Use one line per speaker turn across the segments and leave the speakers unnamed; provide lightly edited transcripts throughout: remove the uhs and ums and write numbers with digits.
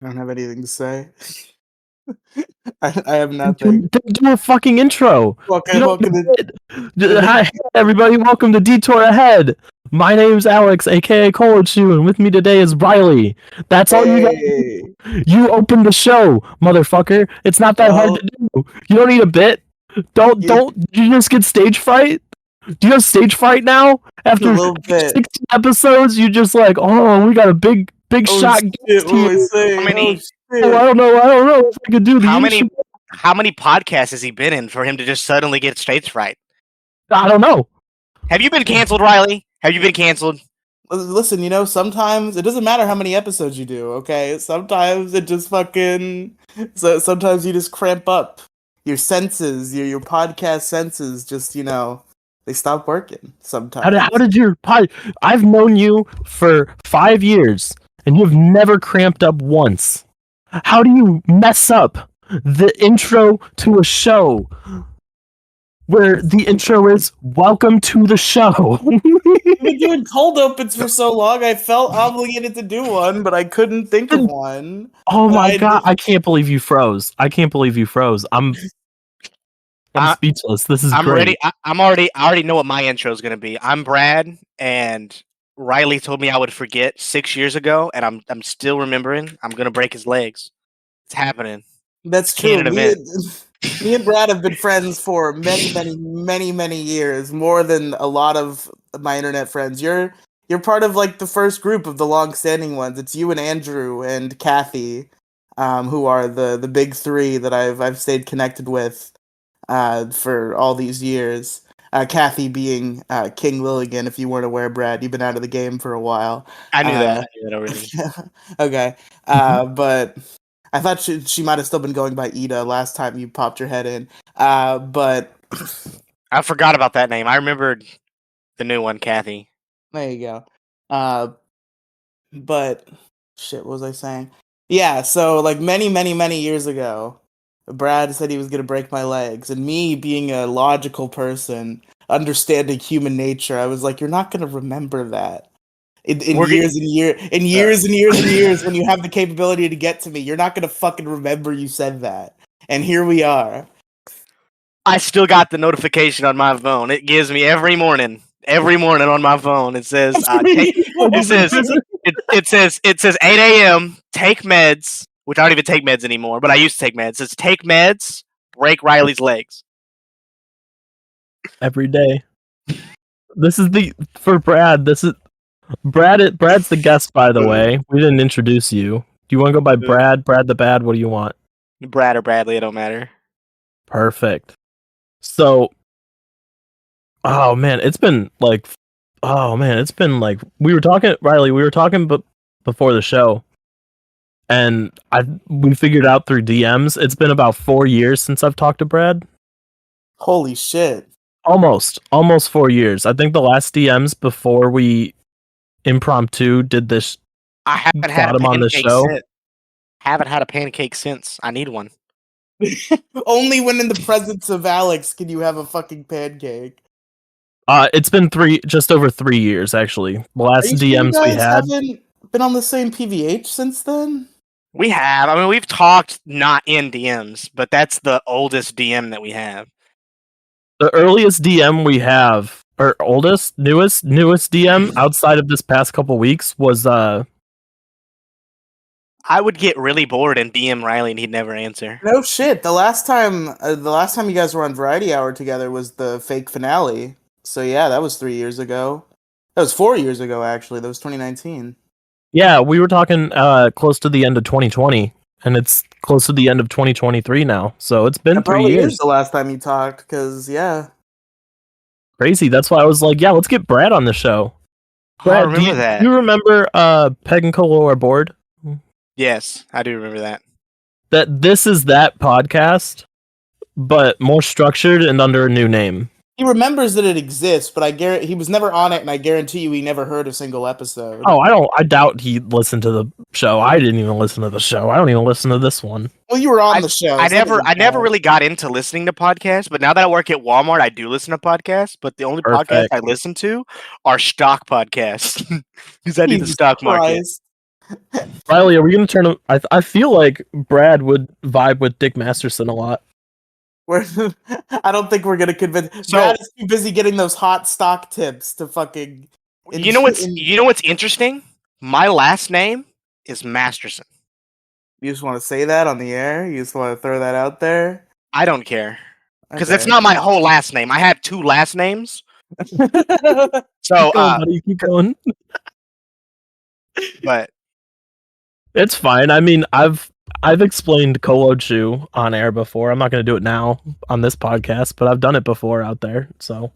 I don't have anything to say. I have
Do,
nothing.
do a fucking intro. You don't Hi, everybody. Welcome to Detour Ahead. My name's Alex, aka Colochu, and with me today is Riely. That's all you got.
Hey.
You opened the show, motherfucker. It's not that hard
Well,
to do. You don't need a bit. Don't.
yeah,
Did you just get stage fright? Do you have stage fright now?
a
After
little bit.
60 episodes, you just like, oh, we got a big
Oh
shot
shit!
guest
What
here.
am I saying?
How many?
Oh, I
Shit!
don't know if I could do the
How
intro.
many? How many podcasts has he been in for him to just suddenly get stage fright?
I don't know.
Have you been canceled, Riely? Have you been canceled?
Listen, sometimes it doesn't matter how many episodes you do. Okay, sometimes it just fucking. So sometimes you just cramp up. Your senses, your podcast senses, just they stop working sometimes.
How did your pod? I've known you for 5 years, and you've never cramped up once. How do you mess up the intro to a show where the intro is "Welcome to the show"?
We've been doing cold opens for so long. I felt obligated to do one, but I couldn't think of one.
Oh
But
my god! I can't believe you froze. I I'm
I-
speechless. This is
I'm
great.
ready. I already know what my intro is gonna be. I'm Brad, and Riely told me I would forget 6 years ago, and I'm still remembering. I'm gonna break his legs. It's happening.
That's
It's
true.
canon event.
Me and Brad have been friends for many years, more than a lot of my internet friends. You're part of like the first group of the long-standing ones. It's you and Andrew and Kathy, who are the big three that I've stayed connected with for all these years. Kathy being King Lilligan, if you weren't aware, Brad, you've been out of the game for a while.
I knew that. I knew that already.
Okay, but I thought she might have still been going by Ida last time you popped your head in. But
I forgot about that name. I remembered the new one, Kathy.
there you go. But shit, what was I saying? Yeah, so like many years ago, Brad said he was gonna break my legs, and me being a logical person, understanding human nature, I was like, "You're not gonna remember that." In years and years, when you have the capability to get to me, you're not gonna fucking remember you said that. And here we are.
I still got the notification on my phone. It gives me every morning on my phone. It says, it says 8 a.m. Take meds, which I don't even take meds anymore, but I used to take meds. It says take meds, break Riely's legs.
Every day. This is for Brad. This is Brad's the guest, by the way. We didn't introduce you. Do you want to go by Brad? Brad the Bad? What do you want?
Brad or Bradley, it don't matter.
Perfect. So, oh man, it's been like we were talking, Riely. We were talking, but before the show, and we figured out through DMs. It's been about 4 years since I've talked to Brad.
Holy shit!
Almost 4 years. I think the last DMs before we impromptu did this.
I haven't had
him on the show.
Haven't had a pancake since. I need one.
Only when in the presence of Alex can you have a fucking pancake.
It's been just over 3 years actually. The last DMs we had.
Haven't been on the same PVH since then.
We have. I mean, we've talked not in DMs, but that's the oldest DM that we have.
The earliest DM we have, or oldest, newest DM outside of this past couple weeks was
I would get really bored and DM Riely and he'd never answer.
No shit. The last time you guys were on Variety Hour together was the fake finale. So yeah, that was 3 years ago. That was 4 years ago actually. That was 2019.
Yeah, we were talking close to the end of 2020, and it's close to the end of 2023 now. So it's been 3 years.
Is the last time you talked, because yeah,
crazy. That's why I was like, yeah, let's get Brad on the show.
Brad, I remember that.
Do you remember Peg and Colo are bored?
Yes, I do remember that.
That this is that podcast, but more structured and under a new name.
He remembers that it exists, but I guarantee he was never on it, and I guarantee you he never heard a single episode.
Oh, I doubt he listened to the show. I didn't even listen to the show. I don't even listen to this one.
Well, you were on the show.
I never really got into listening to podcasts, but now that I work at Walmart, I do listen to podcasts. But the only podcasts I listen to are stock podcasts because I do the stock market.
Riley, are we gonna turn him? I feel like Brad would vibe with Dick Masterson a lot.
We're, I don't think we're gonna convince.
So
Brad is too busy getting those hot stock tips to fucking.
you know what's interesting? My last name is Masterson.
You just want to say that on the air? You just want to throw that out there?
I don't care because it's
Okay.
not my whole last name. I have two last names. So
Keep going, buddy. Keep going.
but
It's fine. I mean, I've explained Kolochu on air before. I'm not gonna do it now on this podcast, but I've done it before out there. So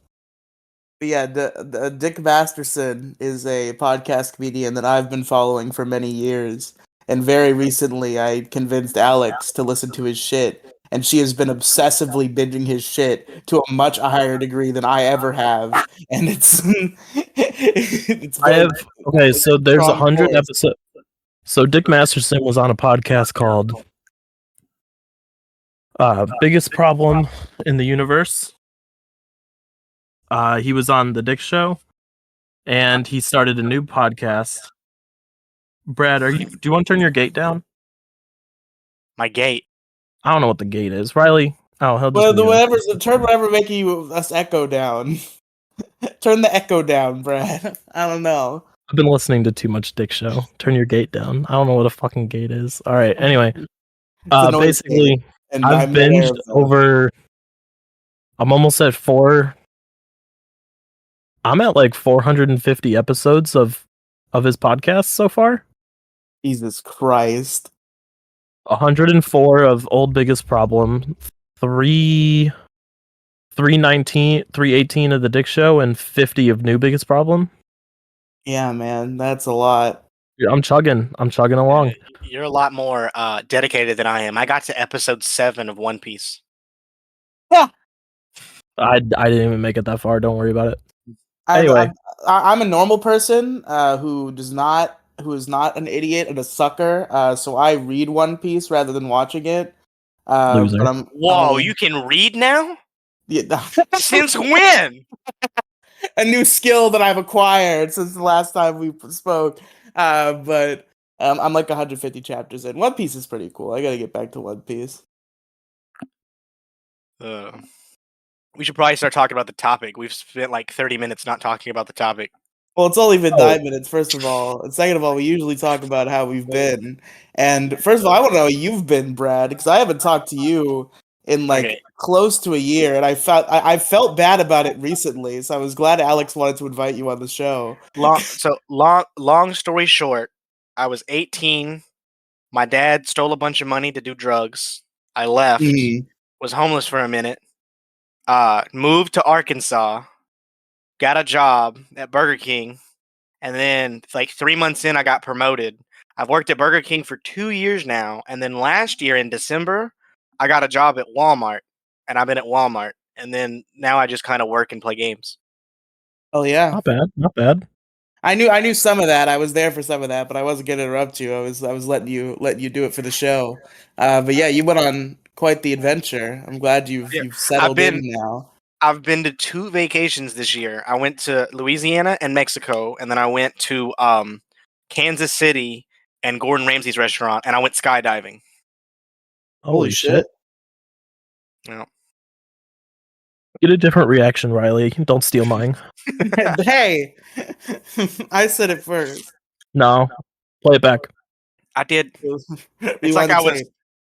But yeah, the Dick Masterson is a podcast comedian that I've been following for many years. And very recently, I convinced Alex to listen to his shit. And she has been obsessively binging his shit to a much higher degree than I ever have. And it's
I
very
have okay. So there's
strong
100
voice.
episodes. So Dick Masterson was on a podcast called "Biggest Problem in the Universe." He was on the Dick Show, and he started a new podcast. Brad, do you want to turn your gate down?
my gate.
I don't know what the gate is. Riley, oh, he'll just
Well,
mute it.
turn whatever making you us echo down. Turn the echo down, Brad. I don't know.
I've been listening to too much Dick Show. Turn your gate down. I don't know what a fucking gate is. All right. Anyway,
It's a noise gate,
basically,
and
I've
I'm aware
binged
of them.
over. I'm almost at four. I'm at like 450 episodes of his podcast so far.
Jesus Christ.
104 of Old Biggest Problem, 319, 318 of the Dick Show, and 50 of New Biggest Problem.
Yeah, man, that's a lot.
Yeah, I'm chugging along.
You're a lot more dedicated than I am. I got to episode 7 of One Piece.
I didn't even make it that far. Don't worry about it.
Anyway, I'm a normal person who is not an idiot and a sucker. So I read One Piece rather than watching it.
Loser.
But
Whoa, you can read now?
Yeah.
Since when?
A new skill that I've acquired since the last time we spoke. But I'm like 150 chapters in. One Piece is pretty cool. I gotta get back to One Piece.
We should probably start talking about the topic. We've spent like 30 minutes not talking about the topic.
Well, it's only been 9 minutes, first of all. And second of all, we usually talk about how we've been. And first of all, I want to know how you've been, Brad, because I haven't talked to you in like close to a year, and I felt bad about it recently. So I was glad Alex wanted to invite you on the show.
Long story short, I was 18. My dad stole a bunch of money to do drugs. I left. Was homeless for a minute. Moved to Arkansas. Got a job at Burger King, and then like 3 months in, I got promoted. I've worked at Burger King for 2 years now, and then last year in December, I got a job at Walmart, and I've been at Walmart, and then now I just kind of work and play games.
Oh yeah,
not bad.
I knew some of that. I was there for some of that, but I wasn't gonna interrupt you. I was letting you do it for the show. But yeah, you went on quite the adventure. I'm glad you've settled in now.
I've been to 2 vacations this year. I went to Louisiana and Mexico, and then I went to Kansas City and Gordon Ramsay's restaurant, and I went skydiving.
Holy shit.
Yeah.
Get a different reaction, Riley. Don't steal mine.
Hey, I said it first.
No, play it back.
I did.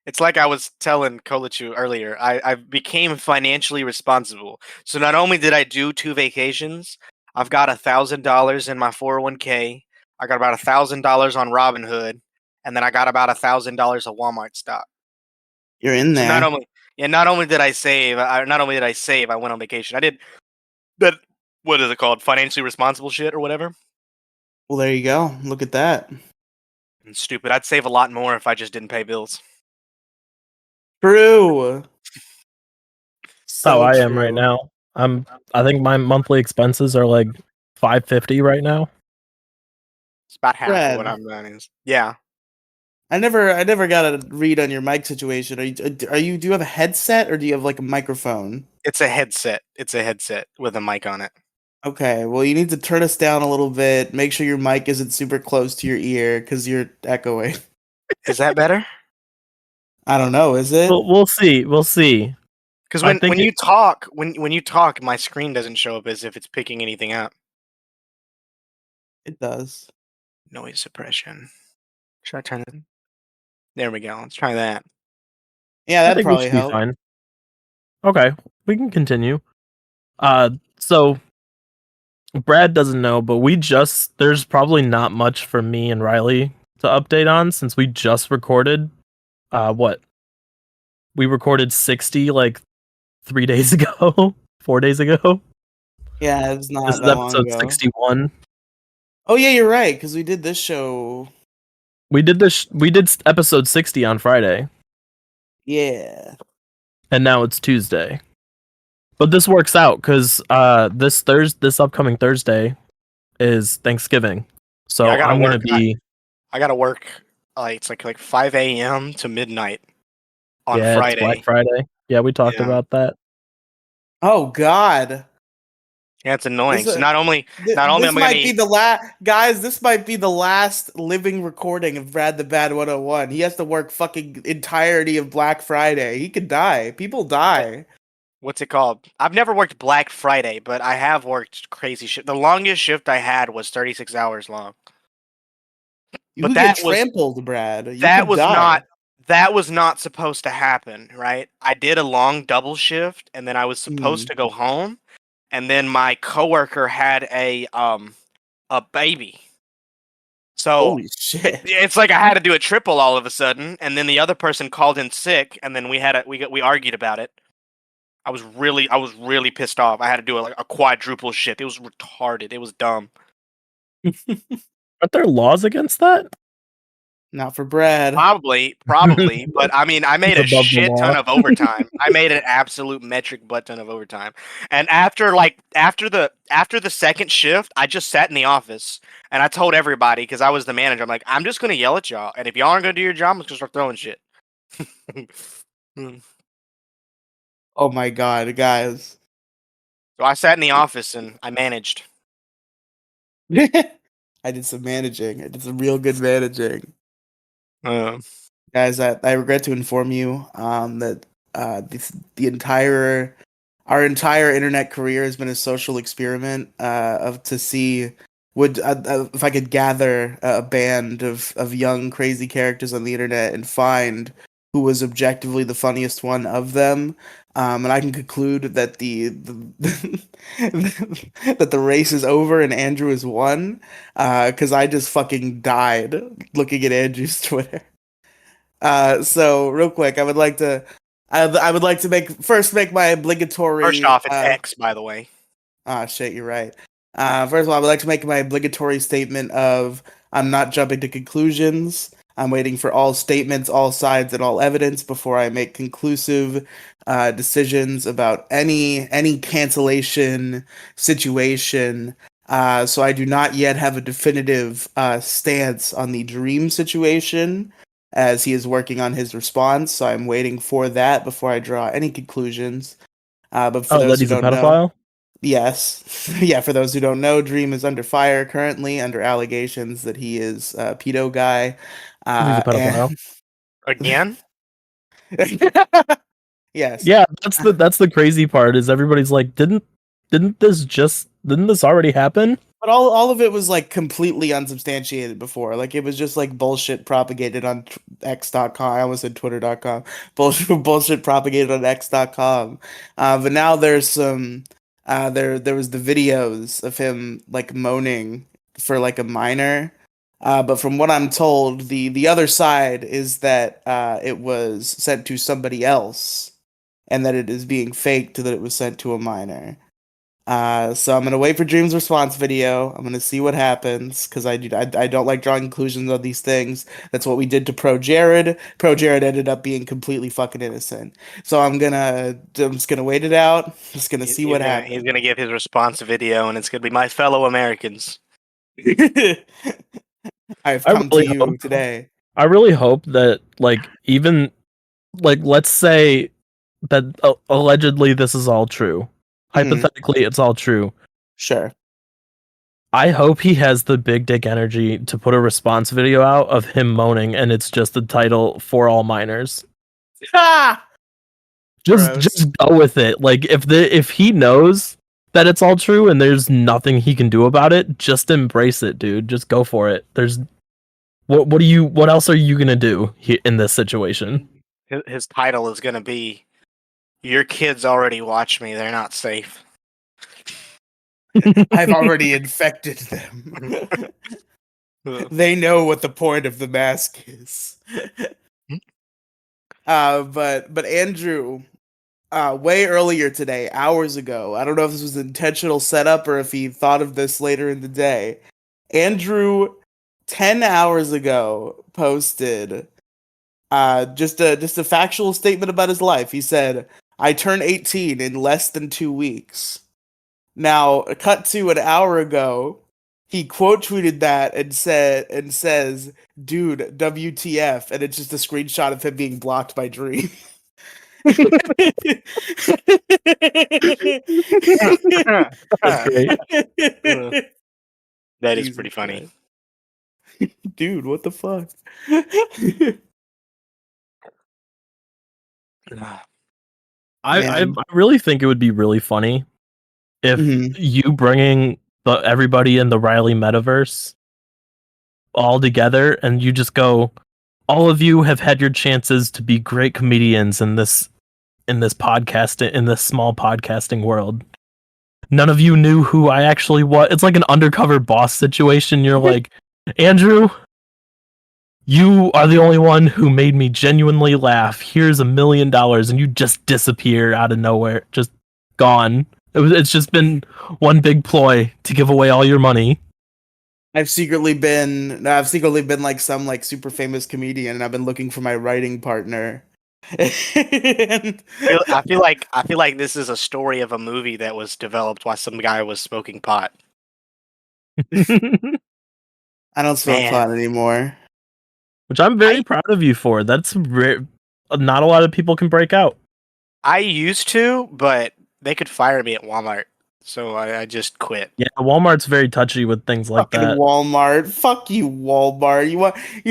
It's like I was telling Kolichu earlier. I became financially responsible. So not only did I do 2 vacations, I've got $1,000 in my 401k. I got about $1,000 on Robinhood, and then I got about $1,000 of Walmart stock.
You're in there.
So not only did I save, I went on vacation. I did that. What is it called? Financially responsible shit or whatever.
Well, there you go. Look at that.
And stupid. I'd save a lot more if I just didn't pay bills.
True.
So I am right now. I think my monthly expenses are like $550 right now.
It's about half of what I'm doing. Yeah.
I never got a read on your mic situation. Do you have a headset or do you have like a microphone?
It's a headset. It's a headset with a mic on it.
Okay, well, you need to turn us down a little bit. Make sure your mic isn't super close to your ear because you're echoing.
Is that better?
I don't know, is it?
We'll see. We'll see.
Because
I
when,
think
when you talk, when you talk, my screen doesn't show up as if it's picking anything up.
It does.
Noise suppression. Should I turn it? There we go. Let's try that.
Yeah,
I
that'd
think we
probably
should be
help.
fine. Okay, we can continue. So Brad doesn't know, but there's probably not much for me and Riely to update on since we just recorded. What? We recorded 60 like 3 days ago, 4 days ago.
Yeah, it's
This
not
is
that long
episode
ago.
61.
Oh yeah, you're right, because we did this show.
We did this. We did episode 60 on Friday,
Yeah.
and now it's Tuesday. But this works out because this upcoming Thursday is Thanksgiving, so
Yeah, I gotta
I'm gonna
work.
be
I gotta work. It's like 5 a.m. to midnight on
yeah. It's Black
Friday.
Friday. Yeah, we talked
Yeah,
about that.
Oh God.
yeah, it's annoying.
This
So not only
this
am I gonna
might be
eat.
the last guys. This might be the last living recording of Brad the Bad 101. He has to work fucking entirety of Black Friday. He could die. People die.
What's it called? I've never worked Black Friday, but I have worked crazy shift. The longest shift I had was 36 hours long.
You
But
could get trampled, Brad. You
that
could
was
die.
not that was not supposed to happen, right? I did a long double shift and then I was supposed
Hmm.
to go home and then my coworker had a baby. So
Holy shit.
it's like I had to do a triple all of a sudden and then the other person called in sick and then we argued about it. I was really pissed off. I had to do a quadruple shift. It was retarded. It was dumb.
Aren't there laws against that?
Not for Brad.
Probably, but I mean, I made
He's
a
above the
shit ton
law.
of overtime. I made an absolute metric butt ton of overtime. And after the second shift, I just sat in the office and I told everybody because I was the manager. I'm like, I'm just gonna yell at y'all, and if y'all aren't gonna do your job, I'm just gonna start throwing shit. So
Oh my God, guys.
I sat in the office and I managed.
I did some managing. I did some real good managing.
Uh,
Guys, I regret to inform you that the entire our entire internet career has been a social experiment of to see would if I could gather a band of young crazy characters on the internet and find who was objectively the funniest one of them. And I can conclude that that the race is over and Andrew is won because I just fucking died looking at Andrew's Twitter. So real quick, I would like to make my
First
obligatory
off, it's X, by the way.
ah shit, you're right. First of all, I would like to make my obligatory statement of I'm not jumping to conclusions. I'm waiting for all statements, all sides, and all evidence before I make conclusive decisions about any cancellation situation. So I do not yet have a definitive stance on the Dream situation, as he is working on his response. So I'm waiting for that before I draw any conclusions. But for
Oh, that
those who
he's a
don't know,
pedophile.
yes. Yeah, for those who don't know, Dream is under fire currently under allegations that he is a pedo guy.
He's a pedophile.
And
Again?
yes.
Yeah, that's the crazy part is everybody's like, didn't this already happen?
But all of it was like completely unsubstantiated before. Like it was just like bullshit propagated on X.com. I almost said Twitter.com. Bullshit propagated on X.com. But now there's some there was the videos of him like moaning for like a minor. But from what I'm told, the other side is that it was sent to somebody else and that it is being faked that it was sent to a minor. So I'm gonna wait for Dream's response video. I'm gonna see what happens because I don't like drawing conclusions on these things. That's what we did to Pro Jared. Pro Jared ended up being completely fucking innocent. So I'm just gonna wait it out. Just gonna see
He's
what
gonna he's
happens.
gonna give his response video, and it's gonna be my fellow Americans.
I've
I
come to
really
you
hope
today.
I really hope that like even like let's say that allegedly this is all true.
Mhm.
Hypothetically, it's all true.
Sure.
I hope he has the big dick energy to put a response video out of him moaning, and it's just the title "For All Minors."
Ah!
Just go with it. Like if he knows that it's all true and there's nothing he can do about it, just embrace it, dude. Just go for it. There's what else are you gonna do in this situation?
His title is gonna be "Your kids already watch me. They're not safe."
I've already infected them. They know what the point of the mask is. But Andrew, way earlier today, hours ago, I don't know if this was an intentional setup or if he thought of this later in the day. Andrew, 10 hours ago, posted just a factual statement about his life. He said, "I turn 18 in less than 2 weeks." Now, cut to an hour ago, he quote tweeted that and says, "Dude, WTF?" And it's just a screenshot of him being blocked by Dream.
That's great.
That is
Jesus
pretty funny.
Christ. Dude, what the fuck?
I really think it would be really funny if you bringing everybody in the Riely metaverse all together and you just go, all of you have had your chances to be great comedians in this podcast, in this small podcasting world. None of you knew who I actually was. It's like an undercover boss situation. You're like, Andrew, you are the only one who made me genuinely laugh. Here's $1 million, and you just disappear out of nowhere, just gone. It's just been one big ploy to give away all your money.
I've secretly been like some like super famous comedian, and I've been looking for my writing partner. And
I feel like this is a story of a movie that was developed while some guy was smoking pot.
I don't smoke
Man.
pot anymore.
Which I'm very proud of you for. That's rare. Not a lot of people can break out.
I used to, but they could fire me at Walmart, so I just quit.
Yeah, Walmart's very touchy with things like
Fucking
that.
Walmart. Fuck you, Walmart. You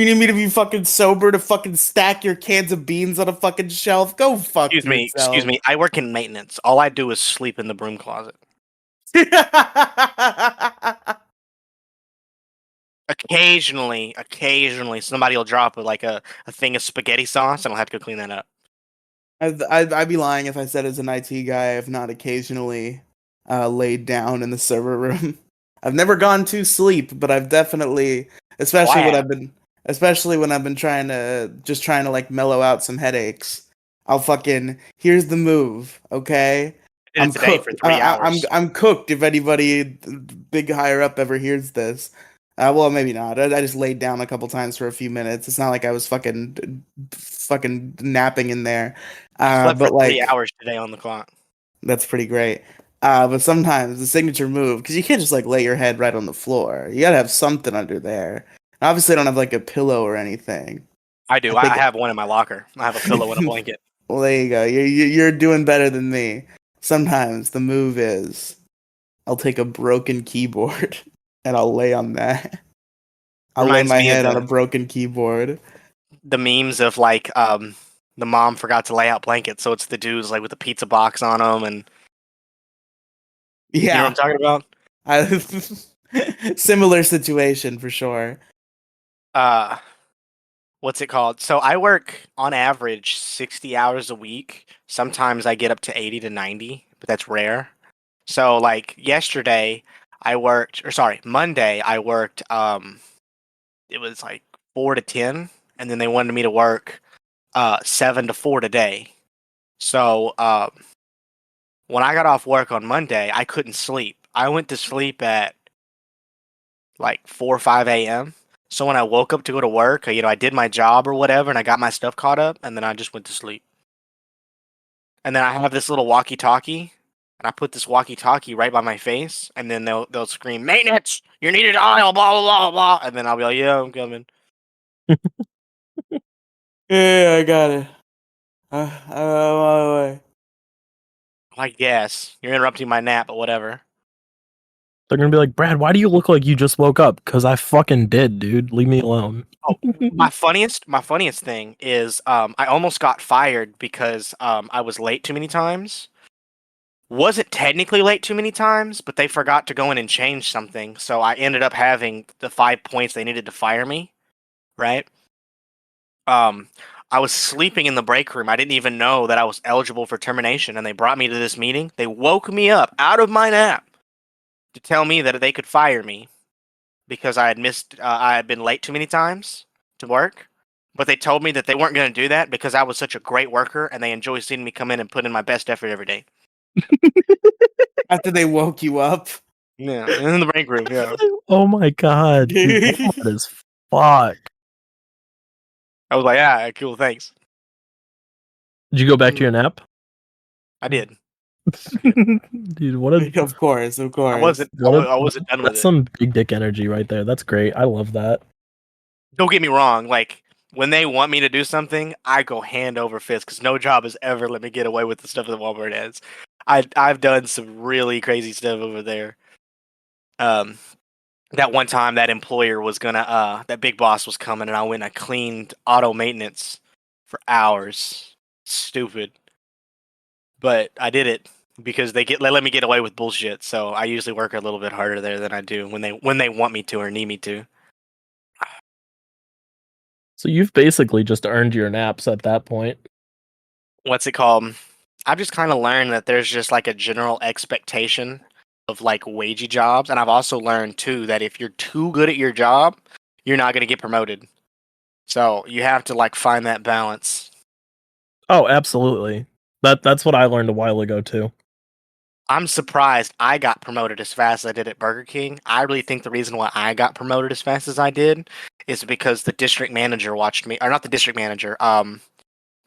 need me to be fucking sober to fucking stack your cans of beans on a fucking shelf? Go fuck yourself.
Excuse me. I work in maintenance. All I do is sleep in the broom closet. Occasionally, somebody will drop like a thing of spaghetti sauce, and I'll have to go clean that up.
I'd be lying if I said as an IT guy I've not occasionally laid down in the server room. I've never gone to sleep, but I've definitely, especially when I've been trying to like mellow out some headaches. I'll fucking here's the move, okay? I'm
Today
cooked.
for 3 hours.
I'm cooked. If anybody big higher up ever hears this, well, maybe not. I just laid down a couple times for a few minutes. It's not like I was fucking napping in there.
Slept for
But
3 hours today on the clock.
that's pretty great. But sometimes the signature move, because you can't just like lay your head right on the floor. You gotta have something under there. Obviously, I don't have like a pillow or anything.
I do.
I
I
think
have one in my locker. I have a pillow and a blanket.
well, there you go. You're doing better than me. Sometimes the move is I'll take a broken keyboard and I'll lay on that. I'll lay
Reminds
my
me of
head on a broken keyboard.
the memes of like the mom forgot to lay out blankets, so it's the dudes like with the pizza box on them, and you know what I'm
Yeah,
talking about?
similar situation for sure.
Uh, what's it called? So I work on average 60 hours a week. Sometimes I get up to 80 to 90, but that's rare. So like yesterday Monday I worked it was like 4 to 10, and then they wanted me to work 7 to 4 today. So when I got off work on Monday, I couldn't sleep. I went to sleep at like 4 or 5 a.m. So when I woke up to go to work, I did my job or whatever, and I got my stuff caught up, and then I just went to sleep. And then I have this little walkie-talkie, and I put this walkie-talkie right by my face, and then they'll scream, "Maintenance! You're needed aisle, blah blah blah blah," and then I'll be like, "Yeah, I'm coming."
Yeah, I got it. I'm on my way.
I guess you're interrupting my nap, but whatever.
They're gonna be like, Brad, why do you look like you just woke up? Because I fucking did, dude. Leave me alone.
Oh, my funniest thing is I almost got fired because I was late too many times. Wasn't technically late too many times, but they forgot to go in and change something, so I ended up having the 5 points they needed to fire me, right? Um, I was sleeping in the break room. I didn't even know that I was eligible for termination, and they brought me to this meeting. They woke me up out of my nap to tell me that they could fire me because I had been late too many times to work. But they told me that they weren't going to do that because I was such a great worker, and they enjoy seeing me come in and put in my best effort every day.
After they woke you up.
Yeah, in the break room. Yeah,
Oh my god, dude, Walmart is fuck.
I was like, yeah, cool, thanks.
Did you go back to your nap?
I did.
Dude, what a
Of course, of
I
course.
wasn't. I wasn't done with
that's
it.
some big dick energy right there. That's great. I love that.
Don't get me wrong. Like when they want me to do something, I go hand over fist because no job has ever let me get away with the stuff that Walmart has. I've done some really crazy stuff over there. Um, that one time that employer was gonna that big boss was coming and I went and I cleaned auto maintenance for hours. Stupid. But I did it because they let me get away with bullshit. So I usually work a little bit harder there than I do when they want me to or need me to.
So you've basically just earned your naps at that point.
What's it called? I've just kind of learned that there's just like a general expectation of like wagey jobs, and I've also learned too that if you're too good at your job, you're not going to get promoted. So you have to like find that balance.
Oh, absolutely. That's what I learned a while ago too.
I'm surprised I got promoted as fast as I did at Burger King. I really think the reason why I got promoted as fast as I did is because the district manager watched me, or not the district manager.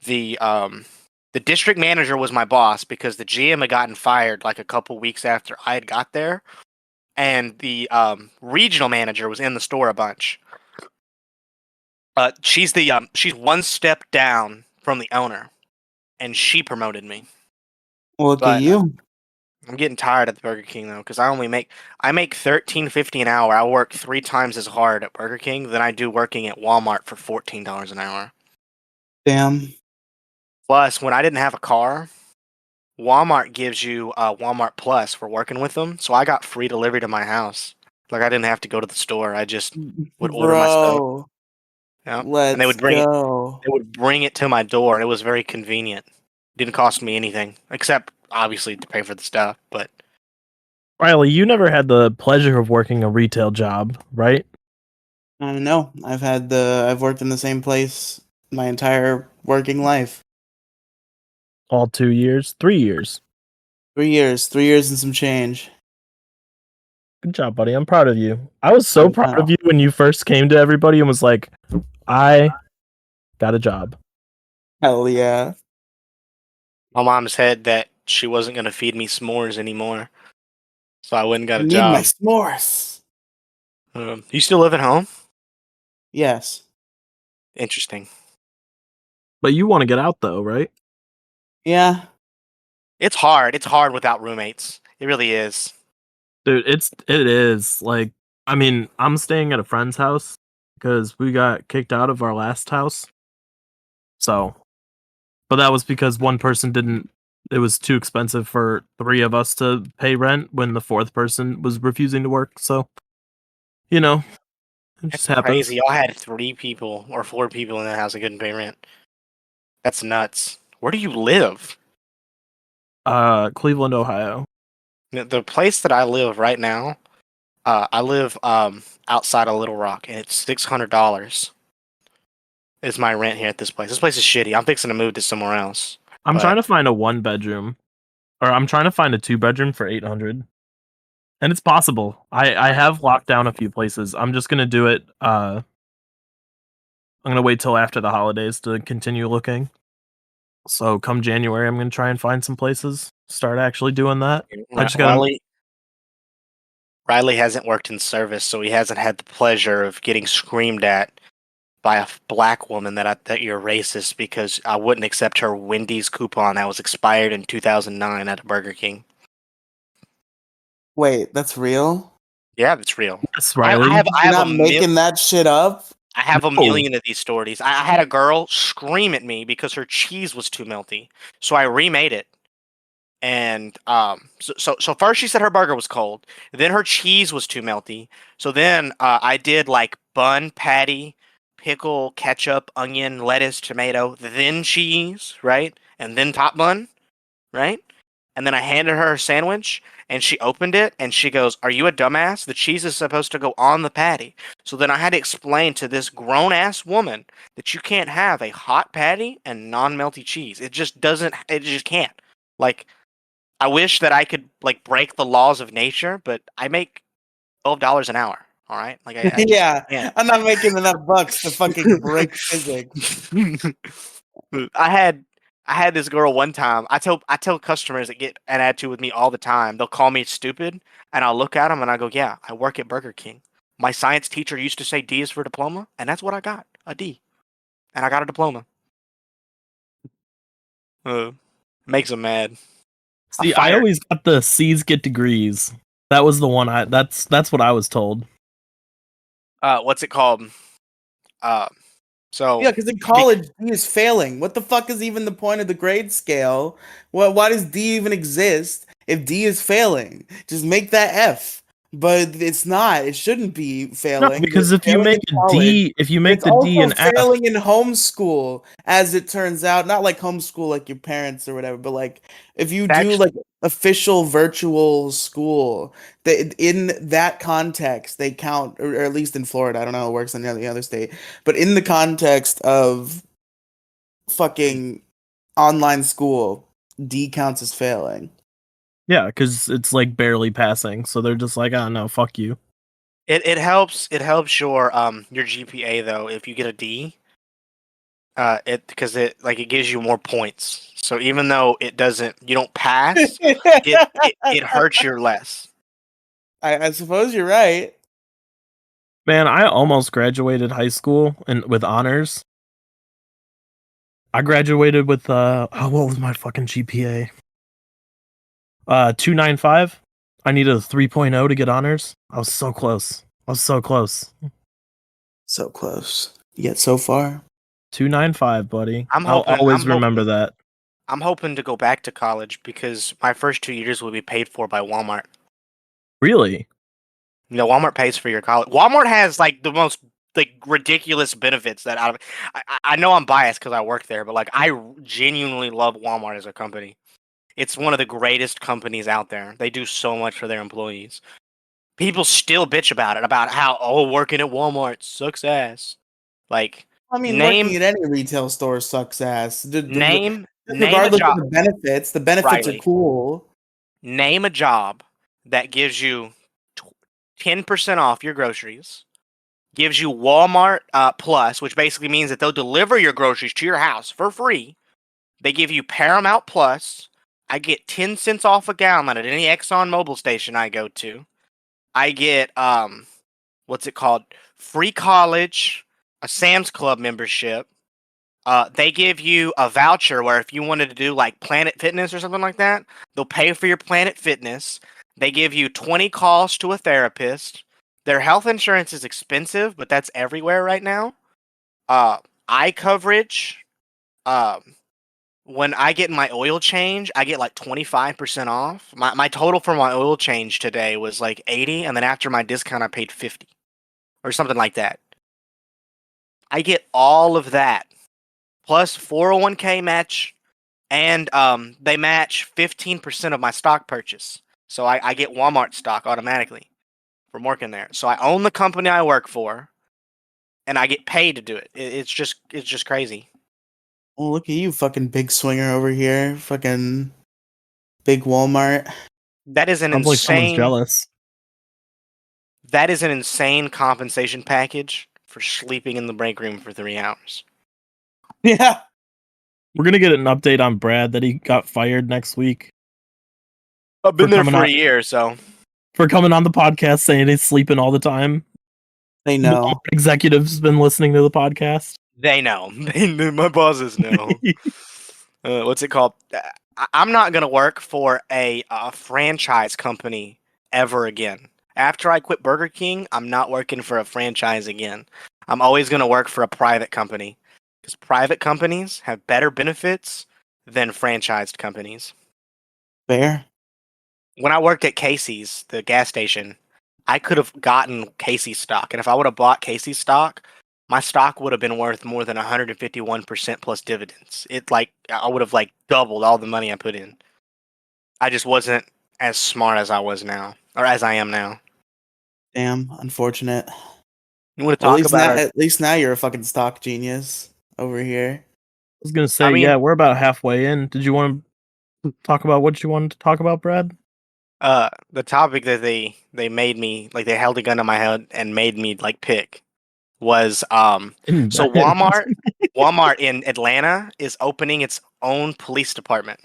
The um, the district manager was my boss because the GM had gotten fired like a couple weeks after I had got there, and the regional manager was in the store a bunch. She's one step down from the owner, and she promoted me.
Look at
But
you.
I'm getting tired at the Burger King though, because I make $13.50 an hour. I work 3 times as hard at Burger King than I do working at Walmart for $14 an hour.
Damn.
Plus, when I didn't have a car, Walmart gives you Walmart Plus for working with them, so I got free delivery to my house. Like I didn't have to go to the store. I just would order my stuff.
Bro.
Yeah, and
Let's go.
They would bring it to my door, and it was very convenient. Didn't cost me anything except obviously to pay for the stuff. But
Riley, you never had the pleasure of working a retail job, right?
I don't know. I've worked in the same place my entire working life.
All 2 years, 3 years.
3 years. 3 years and some change.
Good job, buddy. I'm proud of you. I was so
I
proud of
know.
you when you first came to everybody and was like, I got a job.
Hell yeah.
my mom said that she wasn't going to feed me s'mores anymore, so I went and got
I
a
need my
job.
s'mores.
You still live at home?
Yes.
Interesting.
But you want to get out though, right?
Yeah.
It's hard. It's hard without roommates. It really is.
Dude, it is. Like, I mean, I'm staying at a friend's house because we got kicked out of our last house. So, but that was because one person didn't it was too expensive for 3 of us to pay rent when the fourth person was refusing to work. So, you know, it
That's
just happens.
crazy. Y'all had 3 people or 4 people in that house that couldn't pay rent. That's nuts. Where do you live?
Cleveland, Ohio.
The place that I live right now, I live outside of Little Rock, and it's $600 is my rent here at this place. This place is shitty. I'm fixing to move to somewhere else.
I'm trying
But
to find a 1 bedroom, or I'm trying to find a 2 bedroom for 800. And it's possible. I have locked down a few places. I'm just gonna do it. I'm gonna wait till after the holidays to continue looking. So come January, I'm gonna try and find some places. Start actually doing that. I just gotta.
Riley hasn't worked in service, so he hasn't had the pleasure of getting screamed at by a black woman that you're racist because I wouldn't accept her Wendy's coupon that was expired in 2009 at a Burger King.
Wait, that's real?
Yeah, that's real.
Yes, Riely.
You're not making that shit up.
I have a
No.
million of these stories. I had a girl scream at me because her cheese was too melty, so I remade it. And so first she said her burger was cold, then her cheese was too melty. So then I did like bun, patty, pickle, ketchup, onion, lettuce, tomato, then cheese, right, and then top bun, right. And then I handed her a sandwich, and she opened it, and she goes, "Are you a dumbass? The cheese is supposed to go on the patty." So then I had to explain to this grown-ass woman that you can't have a hot patty and non-melty cheese. It just doesn't. It just can't. Like, I wish that I could like break the laws of nature, but I make $12 an hour. All right, like I just
Yeah,
can't.
I'm not making enough bucks to fucking break physics.
I had I had this girl one time. I tell customers that get an attitude with me all the time. They'll call me stupid, and I'll look at them and I go, "Yeah, I work at Burger King. My science teacher used to say D is for diploma, and that's what I got, a D, and I got a diploma." Makes them mad.
See, I always got the C's get degrees. That was the one that's what I was told.
What's it called? Uh, so
Yeah, because in college, D is failing. What the fuck is even the point of the grade scale? Well, why does D even exist if D is failing? Just make that F. But it's not. It shouldn't be
No,
failing.
because
It's
if you
failing
make
in
a
college.
D, if you
And
make
it's
the D
also
an F,
failing in homeschool, as it turns out. Not like homeschool like your parents or whatever, but like if you do
actually,
like official virtual school, in that context, they count, or at least in Florida. I don't know how it works in any other state, but in the context of fucking online school, D counts as failing.
yeah, because it's like barely passing. So they're just like, oh no, fuck you.
it helps your GPA though if you get a D. It because it gives you more points. So even though it doesn't, you don't pass. It hurts you less.
I suppose you're right.
Man, I almost graduated high school and with honors. I graduated with what was my fucking GPA? 295. I needed a 3.0 to get honors. I was so close. I was so close.
So close, yet so far.
295, buddy.
I'm
I'll
hoping.
always remember that.
I'm hoping to go back to college because my first 2 years will be paid for by Walmart.
Really?
No, Walmart pays for your college. Walmart has like the most like ridiculous benefits that out of. I know I'm biased because I work there, but like I genuinely love Walmart as a company. It's one of the greatest companies out there. They do so much for their employees. People still bitch about it, about how working at Walmart sucks ass. Like
I mean,
name
working at any retail store sucks ass.
name name a
Regardless of
job,
the benefits are
Riley.
cool.
Name a job that gives you 10% off your groceries, gives you Walmart Plus, which basically means that they'll deliver your groceries to your house for free. They give you Paramount Plus. I get 10 cents off a gallon at any Exxon Mobil station I go to. I get what's it called? Free college, a Sam's Club membership. They give you a voucher where if you wanted to do like Planet Fitness or something like that, they'll pay for your Planet Fitness. They give you 20 calls to a therapist. Their health insurance is expensive, but that's everywhere right now. Uh, eye coverage. Um, when I get my oil change, I get like 25% off. My total for my oil change today was like 80, and then after my discount, I paid 50 or something like that. I get all of that plus 401k match, and they match 15% of my stock purchase. So I get Walmart stock automatically from working there. So I own the company I work for, and I get paid to do it. It's just crazy.
Oh, look at you, fucking big swinger over here. Fucking big Walmart.
That is an
Sounds like someone's
insane.
jealous.
That is an insane compensation package for sleeping in the break room for 3 hours.
Yeah.
We're gonna get an update on Brad that he got fired next week
I've been
For
there
coming
for
on-
a year, so
for coming on the podcast saying he's sleeping all the time.
They know.
Executives been listening to the podcast.
they know. My bosses know. What's it called? I'm not gonna work for a franchise company ever again. After I quit Burger King, I'm not working for a franchise again. I'm always going to work for a private company because private companies have better benefits than franchised companies.
Fair.
When I worked at Casey's, the gas station, I could have gotten Casey's stock. And if I would have bought Casey's stock, my stock would have been worth more than 151% plus dividends. I would have doubled all the money I put in. I just wasn't as smart as I was now, or as I am now.
Damn, unfortunate.
You want to
Well,
talk about our?
at least now you're a fucking stock genius over here.
I was gonna say,
I mean,
yeah, we're about halfway in. Did you want to talk about what you wanted to talk about, Brad?
the topic that they made me they held a gun to my head and made me pick was so Walmart in Atlanta is opening its own police department.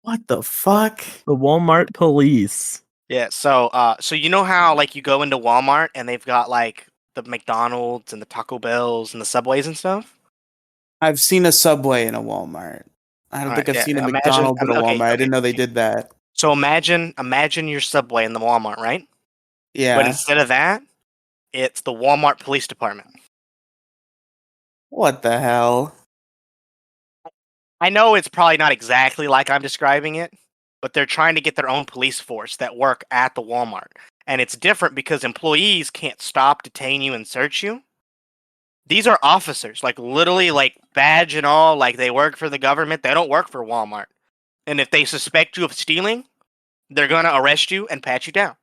What the fuck?
The Walmart police.
Yeah, so you know how you go into Walmart and they've got the McDonald's and the Taco Bells and the Subways and stuff?
I've seen a Subway in a Walmart. I don't
All
think
right,
I've
yeah,
seen a
imagine
McDonald's in a
okay,
Walmart. I
okay.
didn't know they did that.
So imagine your Subway in the Walmart, right? But
Yeah.
instead of that, it's the Walmart Police Department.
What the hell?
I know it's probably not exactly like I'm describing it, but they're trying to get their own police force that work at the Walmart. And it's different because employees can't stop, detain you, and search you. These are officers, literally, badge and all, they work for the government. They don't work for Walmart. And if they suspect you of stealing, they're going to arrest you and pat you down.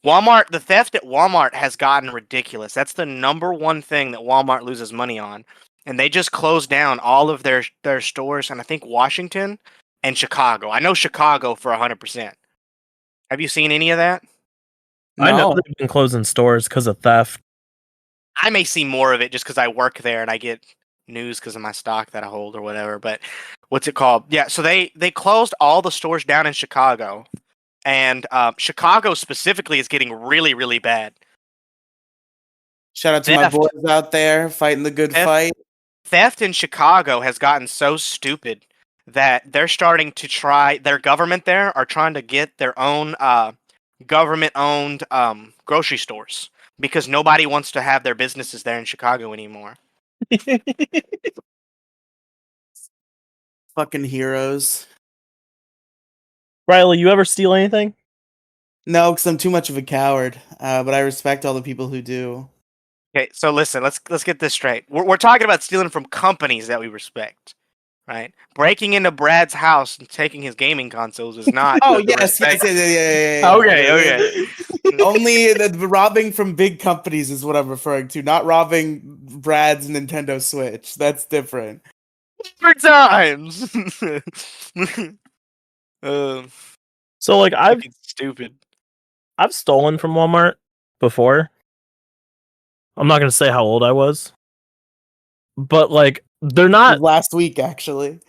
The theft at Walmart has gotten ridiculous. That's the number one thing that Walmart loses money on. And they just closed down all of their stores in, I think, Washington and Chicago. I know Chicago for 100%. Have you seen any of that?
No. I know
No.
they've been closing stores because of theft.
I may see more of it just because I work there and I get news because of my stock that I hold or whatever. But what's it called? Yeah, so they closed all the stores down in Chicago. And Chicago specifically is getting really, really bad.
Shout out to my boys out there fighting the good fight.
Theft in Chicago has gotten so stupid that they're starting to try. Their government there are trying to get their own government-owned grocery stores because nobody wants to have their businesses there in Chicago anymore.
Fucking heroes.
Riely, you ever steal anything?
No, because I'm too much of a coward. But I respect all the people who do.
Okay, so listen, let's get this straight. We're talking about stealing from companies that we respect, right? Breaking into Brad's house and taking his gaming consoles is not.
Oh yes, yeah.
Okay.
Only the robbing from big companies is what I'm referring to, not robbing Brad's Nintendo Switch. That's different.
For times.
So I've
stupid.
I've stolen from Walmart before. I'm not gonna say how old I was, but they're not.
Last week, actually.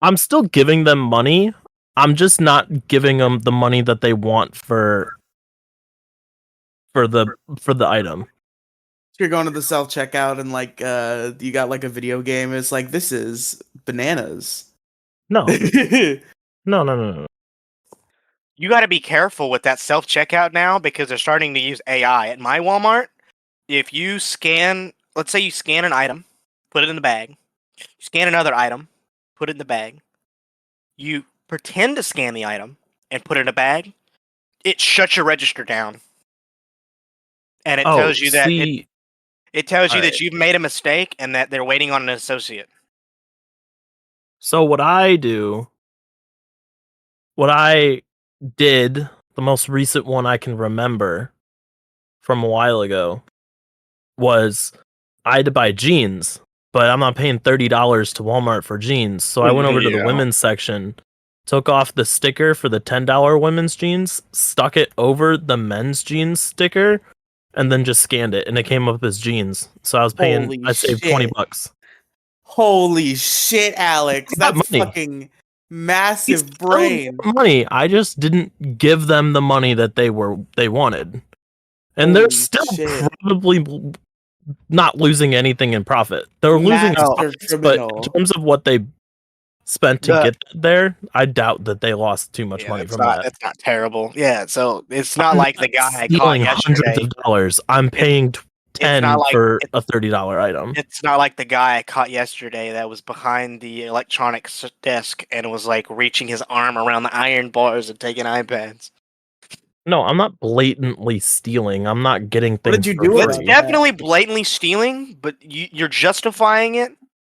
I'm still giving them money. I'm just not giving them the money that they want for the item.
You're going to the self checkout and you got a video game. It's this is bananas.
No. No.
You got to be careful with that self checkout now because they're starting to use AI. At my Walmart, if you scan, let's say you scan an item, put it in the bag, scan another item, put it in the bag, you pretend to scan the item and put it in a bag, it shuts your register down. And it tells you that it tells you that you've made a mistake and that they're waiting on an associate.
So what I did, the most recent one I can remember from a while ago, was I had to buy jeans, but I'm not paying $30 to Walmart for jeans. So I went over to the women's section, took off the sticker for the $10 women's jeans, stuck it over the men's jeans sticker, and then just scanned it, and it came up as jeans. So I was paying. I saved $20.
Holy shit, Alex! That's fucking massive brain.
Money. I just didn't give them the money that they wanted, and they're still probably not losing anything in profit. They're losing profits, but in terms of what they spent to get there, I doubt that they lost too much
Yeah,
money
that's
from
not
that.
that's not terrible. Yeah, so it's not
I'm
like the
not
guy I caught
stealing hundreds
yesterday.
of dollars. I'm
It's
paying
it's not
10
like
for a $30 item.
it's not like the guy I caught yesterday that was behind the electronics desk and was like reaching his arm around the iron bars and taking iPads.
No, I'm not blatantly stealing. I'm not getting
What did
things
you
for
do
That's
about
free.
that?
definitely blatantly stealing, but you're justifying it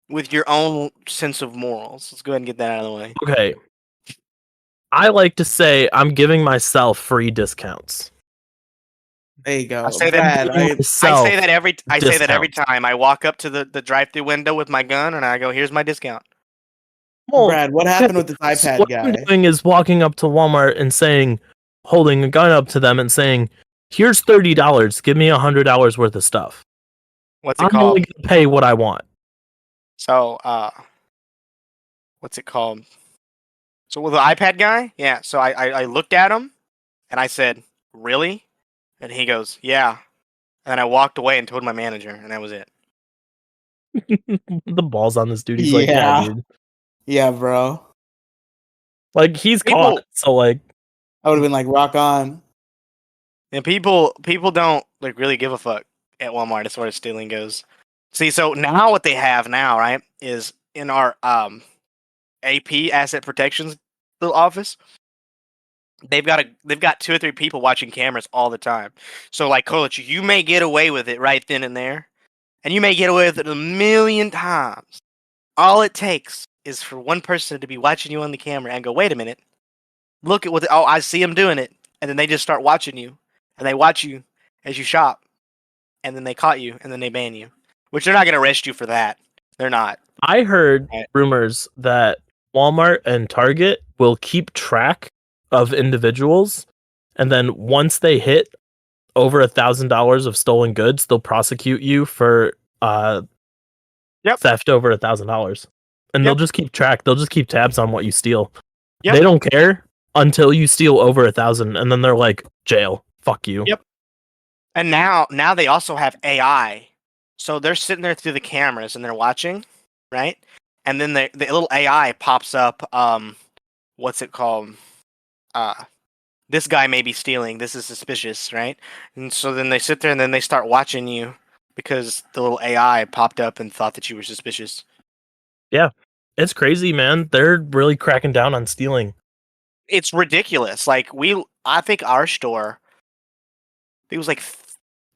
with your own sense of morals. Let's go ahead and get that out of the way.
Okay. I like to say I'm giving myself free discounts.
There you
I
go,
say that
Brad.
Giving
I
myself
say that every
discounts.
time I walk up to the drive-through window with my gun and I go, "Here's my discount."
Well,
Brad, what
okay,
happened with this
so
iPad
what I'm
guy?
doing is walking up to Walmart and saying, holding a gun up to them and saying, "Here's $30. Give me $100 worth of stuff.
What's it
I'm only
called?
gonna pay what I want."
So, what's it called? So with the iPad guy, yeah. So I looked at him and I said, "Really?" And he goes, "Yeah." And then I walked away and told my manager, and that was it.
The ball's on this dude. He's like, "Yeah,
Yeah,
dude."
yeah, bro.
Like he's caught.
People
So like,
I would have been like, rock on.
and people don't like really give a fuck at Walmart as far as stealing goes. See, so now what they have now, right, is in our AP asset protections little office. They've got 2 or 3 people watching cameras all the time. So like coach, you may get away with it right then and there, and you may get away with it a million times. All it takes is for one person to be watching you on the camera and go, "Wait a minute, look at what oh, I see him doing it," and then they just start watching you, and they watch you as you shop, and then they caught you, and then they ban you. Which they're not going to arrest you for that. They're not.
I heard
Right.
rumors that Walmart and Target will keep track of individuals, and then once they hit over $1,000 of stolen goods, they'll prosecute you for
Yep.
theft over $1,000, and they'll
Yep.
just keep track. They'll just keep tabs on what you steal.
Yep.
They don't care until you steal over 1,000, and then they're like, "Jail, fuck you."
Yep. And now they also have AI. So they're sitting there through the cameras and they're watching, right? And then the little AI pops up. What's it called? This guy may be stealing. This is suspicious, right? And so then they sit there and then they start watching you because the little AI popped up and thought that you were suspicious.
Yeah, it's crazy, man. They're really cracking down on stealing.
It's ridiculous. Like I think our store, it was like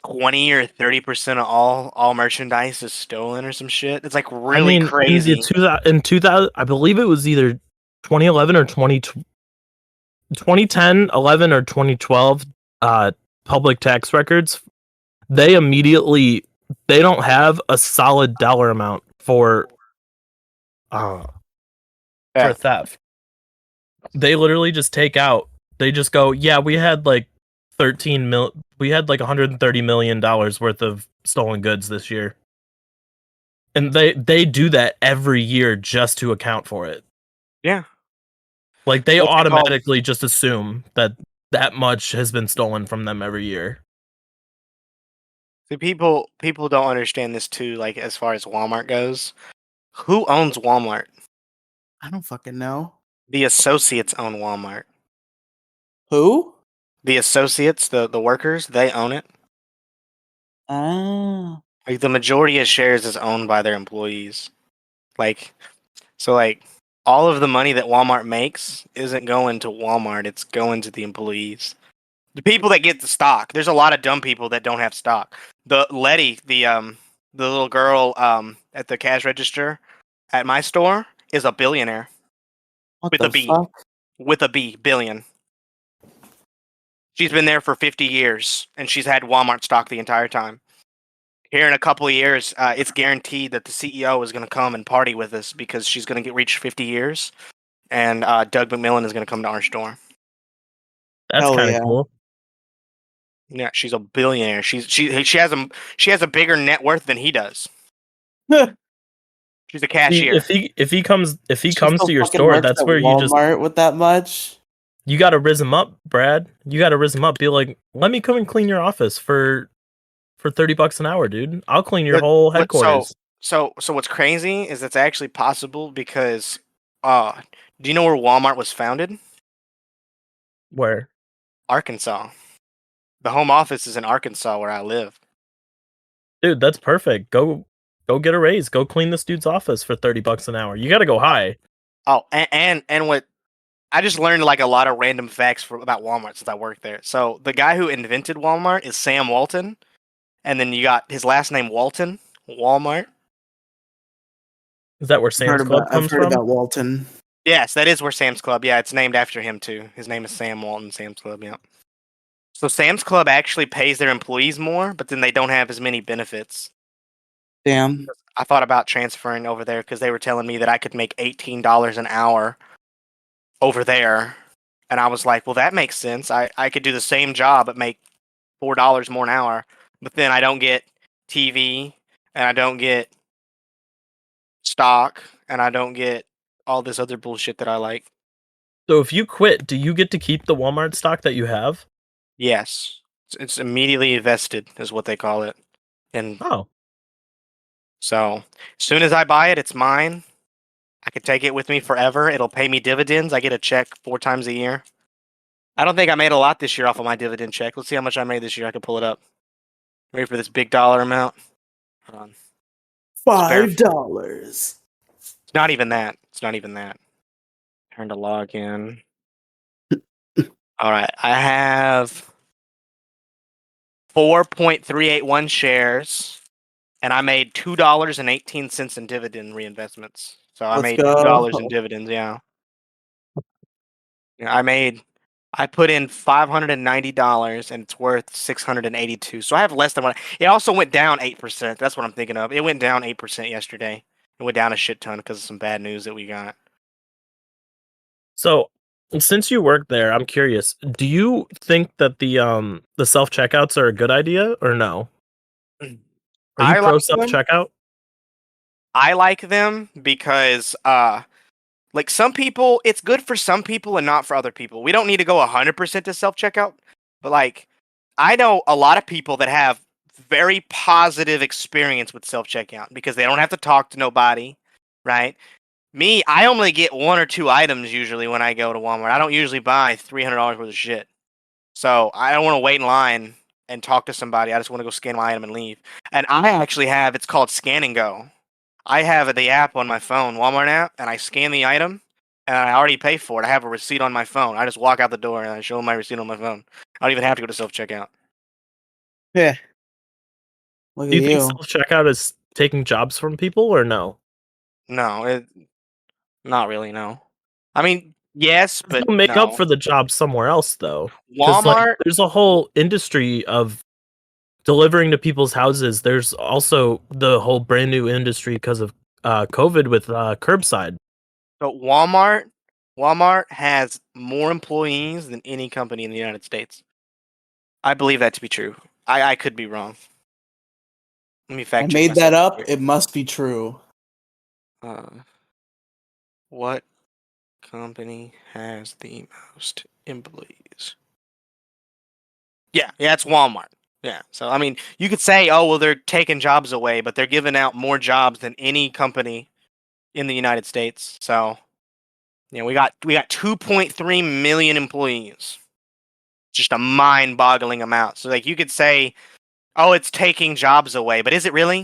20 or 30% of all merchandise is stolen or some shit. It's like really crazy.
In 2000, I believe it was either 2011 or 2010, 11, or 2012 public tax records. They don't have a solid dollar amount for theft. They literally just take out. They just go, "Yeah, we had like we had like $130 million worth of stolen goods this year." And they do that every year just to account for it.
Yeah.
Like they
What's it called?
automatically just assume that much has been stolen from them every year.
See, people don't understand this too, like as far as Walmart goes. Who owns Walmart?
I don't fucking know.
The associates own Walmart.
Who?
The associates, the workers, they own it.
Ah,
Like the majority of shares is owned by their employees. Like so like all of the money that Walmart makes isn't going to Walmart, it's going to the employees. The people that get the stock. There's a lot of dumb people that don't have stock. The Letty, the little girl at the cash register at my store is a billionaire
what
with
the
a B.
fuck?
With a B, billion. She's been there for 50 years and she's had Walmart stock the entire time. Here in a couple of years, it's guaranteed that the CEO is going to come and party with us because she's going to reach 50 years, and Doug McMillan is going to come to our store.
That's
Hell
kind of
yeah.
cool.
Yeah, she's a billionaire. She has a bigger net worth than he does. She's a
See,
cashier.
if he comes
She
to
still
your
fucking
store,
works
that's
at
where
Walmart with that much.
you got to rizz him up, Brad. You got to rizz him up. Be like, "Let me come and clean your office for $30 an hour, dude. I'll clean your whole headquarters."
So what's crazy is it's actually possible because Do you know where Walmart was founded?
Where?
Arkansas. The home office is in Arkansas, where I live.
Dude, that's perfect. Go get a raise. Go clean this dude's office for $30 an hour. You got to go high.
Oh, and what I just learned like a lot of random facts about Walmart since I worked there. So the guy who invented Walmart is Sam Walton, and then you got his last name Walton, Walmart.
Is that where Sam's Club
I've
comes
heard
from?
about Walton.
Yes, that is where Sam's Club. Yeah, it's named after him too. His name is Sam Walton. Sam's Club. Yeah. So Sam's Club actually pays their employees more, but then they don't have as many benefits.
Damn.
I thought about transferring over there because they were telling me that I could make $18 an hour over there. And I was like, well, that makes sense. I could do the same job but make $4 more an hour. But then I don't get TV and I don't get stock and I don't get all this other bullshit that I like.
So if you quit, do you get to keep the Walmart stock that you have?
Yes. It's immediately vested, is what they call it. And
Oh.
so as soon as I buy it, it's mine. I could take it with me forever. It'll pay me dividends. I get a check 4 times a year. I don't think I made a lot this year off of my dividend check. Let's see how much I made this year. I can pull it up. Ready for this big dollar amount? Hold on.
$5.
It's not even that. It's not even that. Turn to login. All right. I have 4.381 shares, and I made $2.18 in dividend reinvestments. So I
Let's
made $2 in
go.
dividends. Yeah. Yeah, I put in $590 and it's worth 682. So I have less than what it also went down 8%. That's what I'm thinking of. It went down 8% yesterday. It went down a shit ton because of some bad news that we got.
So since you work there, I'm curious. Do you think that the self checkouts are a good idea or no? Are you
I like
pro self
them.
checkout?
I like them because like some people, it's good for some people and not for other people. We don't need to go 100% to self checkout, but like I know a lot of people that have very positive experience with self checkout because they don't have to talk to nobody, right? Me, I only get 1 or 2 items usually when I go to Walmart. I don't usually buy $300 worth of shit. So I don't want to wait in line and talk to somebody. I just want to go scan my item and leave. And I actually have, it's called Scan and Go. I have the app on my phone, Walmart app, and I scan the item and I already pay for it. I have a receipt on my phone. I just walk out the door and I show them my receipt on my phone. I don't even have to go to self checkout.
Yeah. Look at
Do you think
you.
self checkout is taking jobs from people or no?
No, not really. No, I mean yes, but
You'll make up
no.
for the job somewhere else though. Because like
Walmart.
there's a whole industry of delivering to people's houses. There's also the whole brand new industry because of COVID with curbside.
So Walmart has more employees than any company in the United States. I believe that to be true. I could be wrong. Let me
I
fact check
made that
myself
up.
here.
It must be true.
Uh, what company has the most employees? Yeah, it's Walmart. Yeah. So I mean, you could say, oh well, they're taking jobs away, but they're giving out more jobs than any company in the United States. So we got 2.3 million employees. Just a mind-boggling amount. So like you could say, oh, it's taking jobs away, but is it really?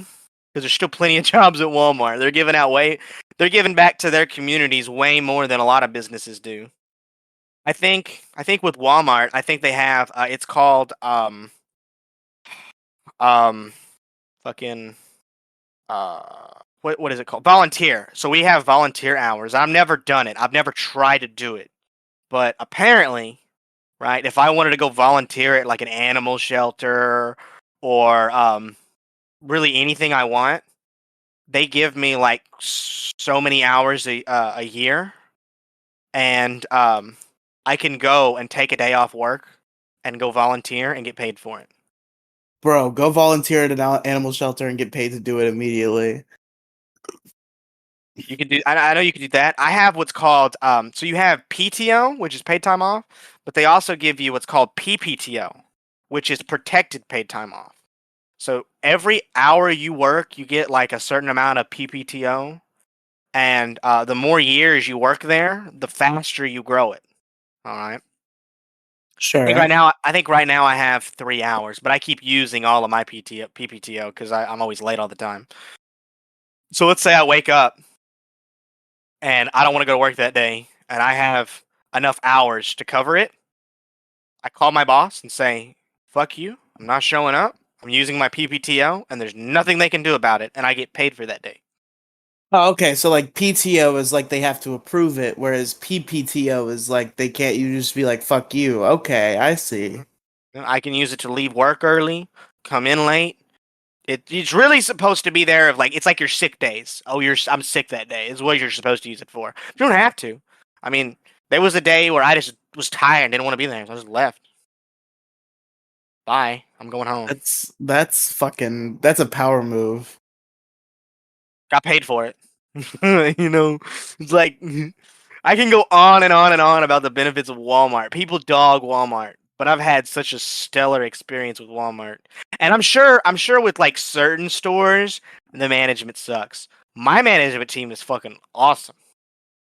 Because there's still plenty of jobs at Walmart. They're giving back to their communities way more than a lot of businesses do. I think with Walmart, I think they have it's called um fucking what is it called? Volunteer. So we have volunteer hours. I've never done it. I've never tried to do it. But apparently, right, if I wanted to go volunteer at like an animal shelter or really anything I want, they give me like so many hours a year, and I can go and take a day off work and go volunteer and get paid for it.
Bro, go volunteer at an animal shelter and get paid to do it immediately.
You could do. I know you could do that. I have what's called so you have PTO, which is paid time off, but they also give you what's called PPTO, which is protected paid time off. So every hour you work, you get like a certain amount of PPTO, and the more years you work there, the faster you grow it. All right.
Sure.
I think right now I have 3 hours, but I keep using all of my PPTO because I'm always late all the time. So let's say I wake up and I don't want to go to work that day, and I have enough hours to cover it. I call my boss and say, "Fuck you! I'm not showing up. I'm using my PPTO, and there's nothing they can do about it, and I get paid for that day."
Oh, okay. So like PTO is like they have to approve it, whereas PPTO is like they can't. You just be like "fuck you." Okay, I see.
I can use it to leave work early, come in late. It's really supposed to be there of like it's like your sick days. Oh, I'm sick that day is what you're supposed to use it for. You don't have to. I mean, there was a day where I just was tired and didn't want to be there, so I just left. Bye. I'm going home.
That's fucking that's a power move.
Got paid for it. It's like I can go on and on and on about the benefits of Walmart. People dog Walmart, but I've had such a stellar experience with Walmart. And I'm sure with like certain stores, the management sucks. My management team is fucking awesome.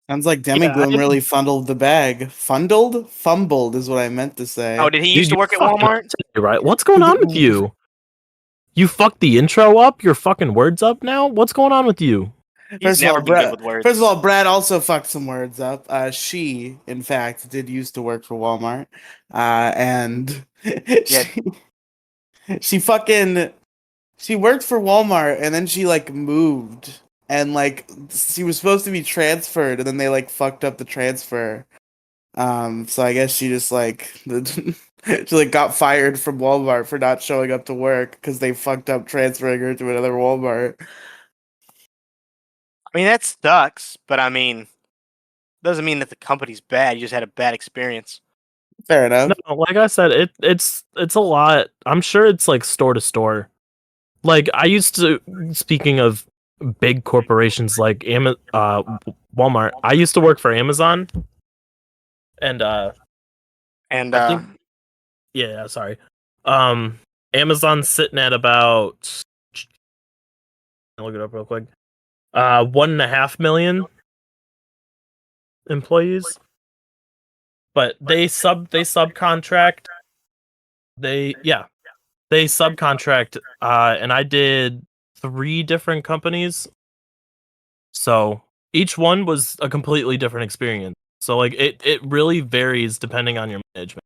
Sounds like
Yeah,
Demigloom really fundled the bag. Fundled? Fumbled is what I meant to
Oh,
say.
did he
dude,
used to
you
work at
fucked up
Walmart?
today, right? What's going on with you? You fucked the intro up? Your fucking words up now? What's going on with you?
He's
First of
never
all,
been good
Brad.
with words.
First of all, Brad also fucked some words up. She, in fact, did used to work for Walmart, and
Yeah.
she, she fucking she worked for Walmart, and then she like moved, and like she was supposed to be transferred, and then they like fucked up the transfer. So I guess she just like she like got fired from Walmart for not showing up to work because they fucked up transferring her to another Walmart.
I mean that sucks, but I mean doesn't mean that the company's bad. You just had a bad experience.
Fair
No,
enough.
like I said, it's a lot. I'm sure it's like store to store. Like I used to, speaking of big corporations like Walmart, I used to work for Amazon, and
And
I think yeah, sorry. Um, Amazon's sitting at about, I'll look it up real quick. 1.5 million employees, but they subcontract. They subcontract. And I did 3 different companies, so each one was a completely different experience. So like it really varies depending on your management.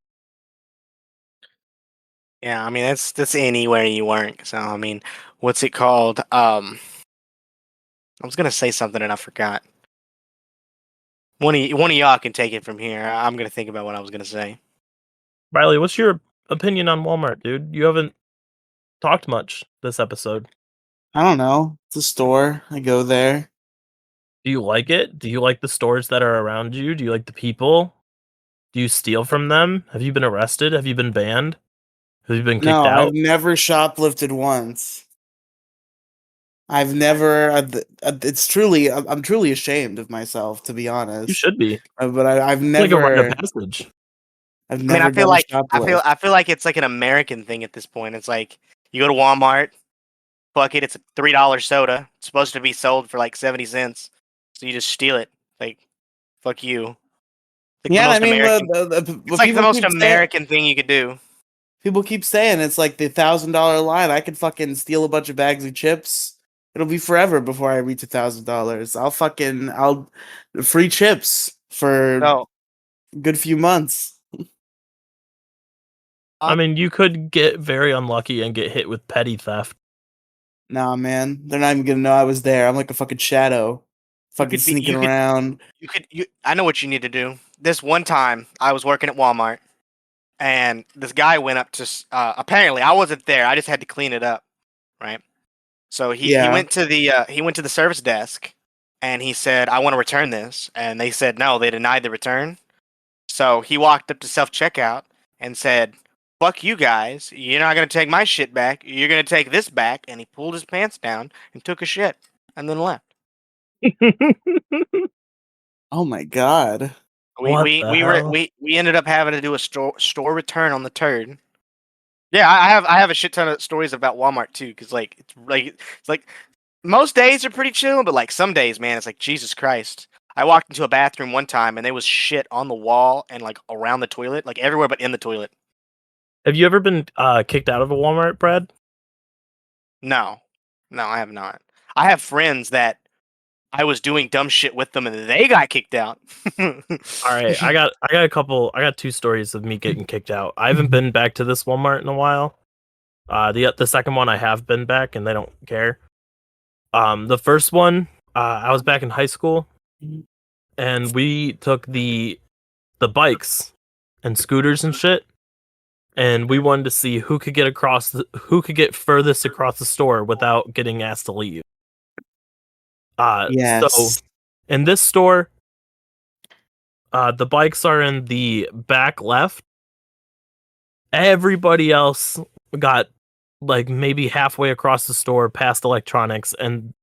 yeah, I mean that's anywhere you work. So I mean, what's it called? I was gonna say something and I forgot. One of y'all can take it from here. I'm gonna think about what I was gonna say.
Riley, what's your opinion on Walmart, dude? You haven't talked much this episode.
I don't know. It's a store. I go there.
Do you like it? Do you like the stores that are around you? Do you like the people? Do you steal from them? Have you been arrested? Have you been banned? Have you been kicked
No, I've
out?
never shoplifted once. I've never. It's truly. I'm truly ashamed of myself, to be
You
honest.
should be.
But I've
It's like a rite of
never.
passage.
I've
I mean,
never done a shoplift.
I feel like it's like an American thing at this point. It's like you go to Walmart, fuck it, it's a $3 soda. It's supposed to be sold for like 70 cents, so you just steal it. Like, fuck you. Like the
Yeah, I
most
mean,
American. It's
what
like the
people
most
keep saying.
American thing you could do.
People keep saying it's like the $1,000 line. I could fucking steal a bunch of bags of chips. It'll be forever before I reach $1,000. I'll free chips for a
No,
good few months.
I mean, you could get very unlucky and get hit with petty theft.
Nah, man, they're not even gonna know I was there. I'm like a fucking shadow,
you
fucking
could be.
sneaking around.
You. I know what you need to do. This one time, I was working at Walmart, and this guy went up to. Apparently, I wasn't there. I just had to clean it up, right? So he
Yeah,
went to the service desk, and he said, "I want to return this," and they said no. They denied the return. So he walked up to self checkout and said, "Fuck you guys! You're not gonna take my shit back. You're gonna take this back." And he pulled his pants down and took a shit, and then left.
oh my god.
What the hell?
We ended up having to do a store return on the turd. Yeah, I have a shit ton of stories about Walmart too, because like it's like most days are pretty chill, but like some days, man, it's like Jesus Christ. I walked into a bathroom one time and there was shit on the wall and like around the toilet, like everywhere but in the toilet.
Have you ever been kicked out of a Walmart, Brad?
No, I have not. I have friends that I was doing dumb shit with them and they got kicked out.
All right, I got I got two stories of me getting kicked out. I haven't been back to this Walmart in a while. The second one I have been back and they don't care. The first one, I was back in high school and we took the bikes and scooters and shit, and we wanted to see who could get furthest across the store without getting asked to leave. So
Yes.
in this store, the bikes are in the back left. Everybody else got like maybe halfway across the store past electronics, and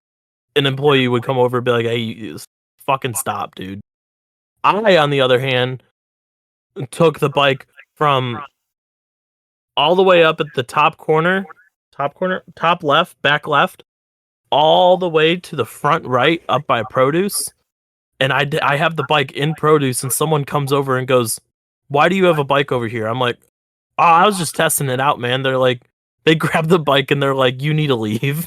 an employee would come over and be like, "Hey, you fucking stop, dude." I, on the other hand, took the bike from all the way up at the top left, back left, all the way to the front right up by produce. And I have the bike in produce, and someone comes over and goes, "Why do you have a bike over here?" I'm like, "Oh, I was just testing it out, man." They're like, they grab the bike and they're like, "You need to leave."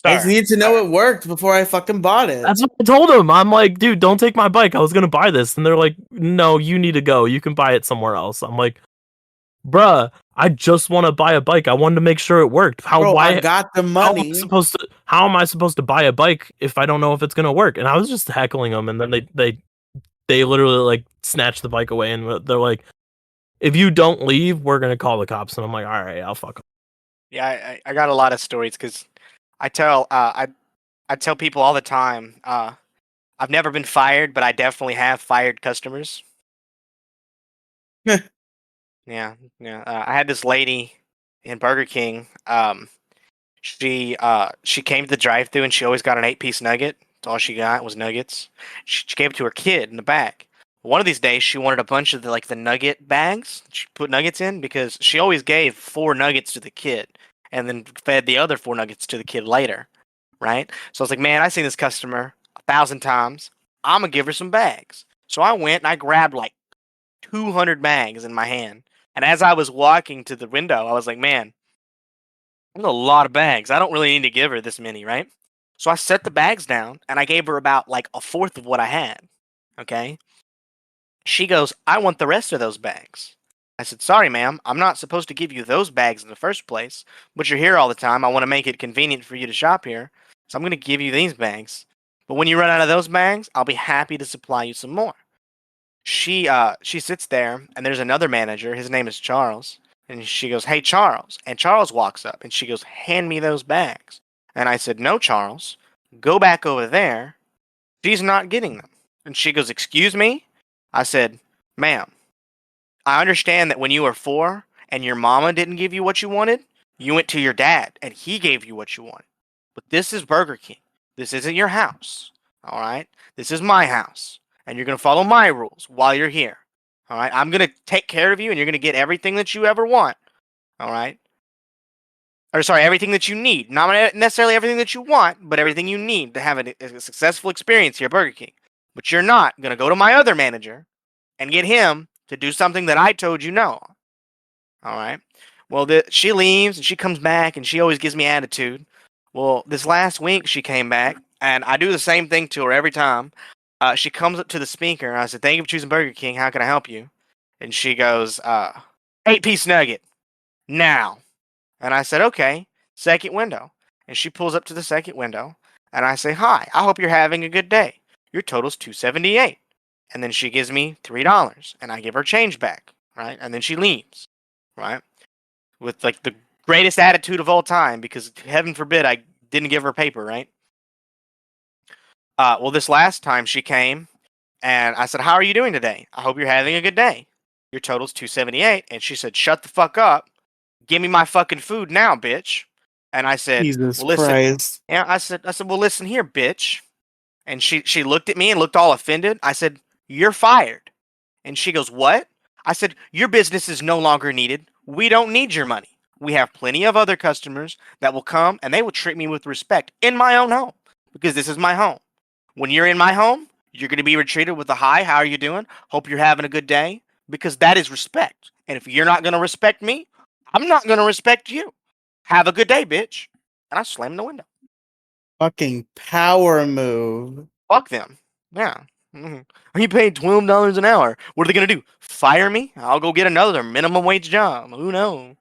I just needed to know it worked before I fucking bought it.
That's what I told them. I'm like, "Dude, don't take my bike. I was gonna buy this." And they're like, "No, you need to go. You can buy it somewhere else." I'm like, "Bruh, I just want to buy a bike. I wanted to make sure it worked.
Bro, I got the money.
How am I supposed to buy a bike if I don't know if it's gonna work?" And I was just heckling them, and then they literally like snatched the bike away, and they're like, "If you don't leave, we're gonna call the cops." And I'm like, "All right, I'll fuck 'em."
Yeah, I got a lot of stories because I tell people all the time. I've never been fired, but I definitely have fired customers. Yeah, yeah. I had this lady in Burger King. She came to the drive-thru and she always got an 8-piece nugget. That's all she got was nuggets. She gave it to her kid in the back. One of these days, she wanted a bunch of the nugget bags. She put nuggets in because she always gave 4 nuggets to the kid and then fed the other 4 nuggets to the kid later, right? So I was like, man, I've seen this customer 1,000 times. I'm gonna give her some bags. So I went and I grabbed like 200 bags in my hand. And as I was walking to the window, I was like, man, that's a lot of bags. I don't really need to give her this many, right? So I set the bags down and I gave her about like a fourth of what I had. Okay. She goes, I want the rest of those bags. I said, sorry, ma'am. I'm not supposed to give you those bags in the first place, but you're here all the time. I want to make it convenient for you to shop here. So I'm going to give you these bags. But when you run out of those bags, I'll be happy to supply you some more. She sits there and there's another manager. His name is Charles. And she goes, hey, Charles. And Charles walks up and she goes, hand me those bags. And I said, no, Charles, go back over there. She's not getting them. And she goes, excuse me? I said, ma'am, I understand that when you were 4 and your mama didn't give you what you wanted, you went to your dad and he gave you what you wanted. But this is Burger King. This isn't your house. All right? This is my house. And you're going to follow my rules while you're here. All right? I'm going to take care of you and you're going to get everything that you ever want. All right? Or sorry, everything that you need. Not necessarily everything that you want, but everything you need to have a successful experience here at Burger King. But you're not going to go to my other manager and get him to do something that I told you no. All right? Well, she leaves and she comes back and she always gives me attitude. Well, this last week she came back and I do the same thing to her every time. She comes up to the speaker and I said, thank you for choosing Burger King. How can I help you? And she goes, 8-piece nugget. Now. And I said, okay, second window. And she pulls up to the second window. And I say, hi, I hope you're having a good day. Your total's $2.78. And then she gives me $3. And I give her change back. Right? And then she leaves. Right? With like the greatest attitude of all time. Because heaven forbid I didn't give her paper, right? Well, this last time she came. And I said, how are you doing today? I hope you're having a good day. Your total's $2.78. And she said, shut the fuck up. Give me my fucking food now, bitch. And I said,
Jesus
well, listen.
Christ.
Yeah, I said, well, listen here, bitch. And she looked at me and looked all offended. I said, you're fired. And she goes, what? I said, your business is no longer needed. We don't need your money. we have plenty of other customers that will come and they will treat me with respect in my own home because this is my home. When you're in my home, you're going to be treated with a hi, how are you doing? Hope you're having a good day, because that is respect. And if you're not going to respect me, I'm not going to respect you. Have a good day, bitch. And I slammed the window.
Fucking power move.
Fuck them. Yeah. Mhm. Are you paid $12 an hour? What are they going to do? Fire me? I'll go get another minimum wage job. Who knows?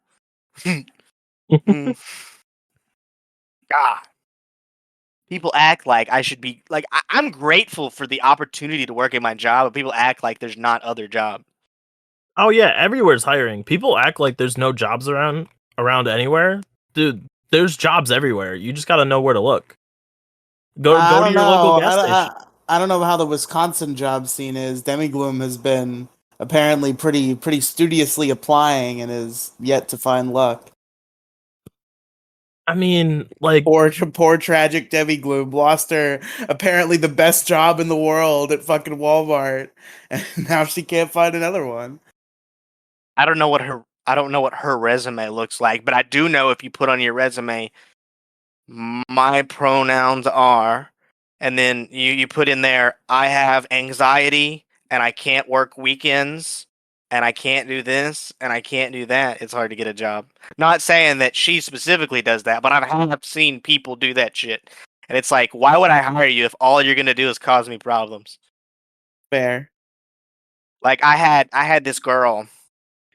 Mm. God. People act like I should be like I'm grateful for the opportunity to work at my job, but people act like there's not other jobs.
Oh yeah, everywhere's hiring. People act like there's no jobs around anywhere. Dude, there's jobs everywhere. You just got to know where to look. Go
I
to
don't
your local
know.
gas station.
I don't know how the Wisconsin job scene is. Demigloom has been apparently pretty studiously applying and is yet to find luck.
I mean, like,
Poor tragic Demigloom lost her apparently the best job in the world at fucking Walmart, and now she can't find another one.
I don't know what her resume looks like, but I do know if you put on your resume my pronouns are, and then you put in there I have anxiety and I can't work weekends and I can't do this and I can't do that, it's hard to get a job. Not saying that she specifically does that, but I have seen people do that shit. And it's like, why would I hire you if all you're gonna do is cause me problems?
Fair.
Like I had this girl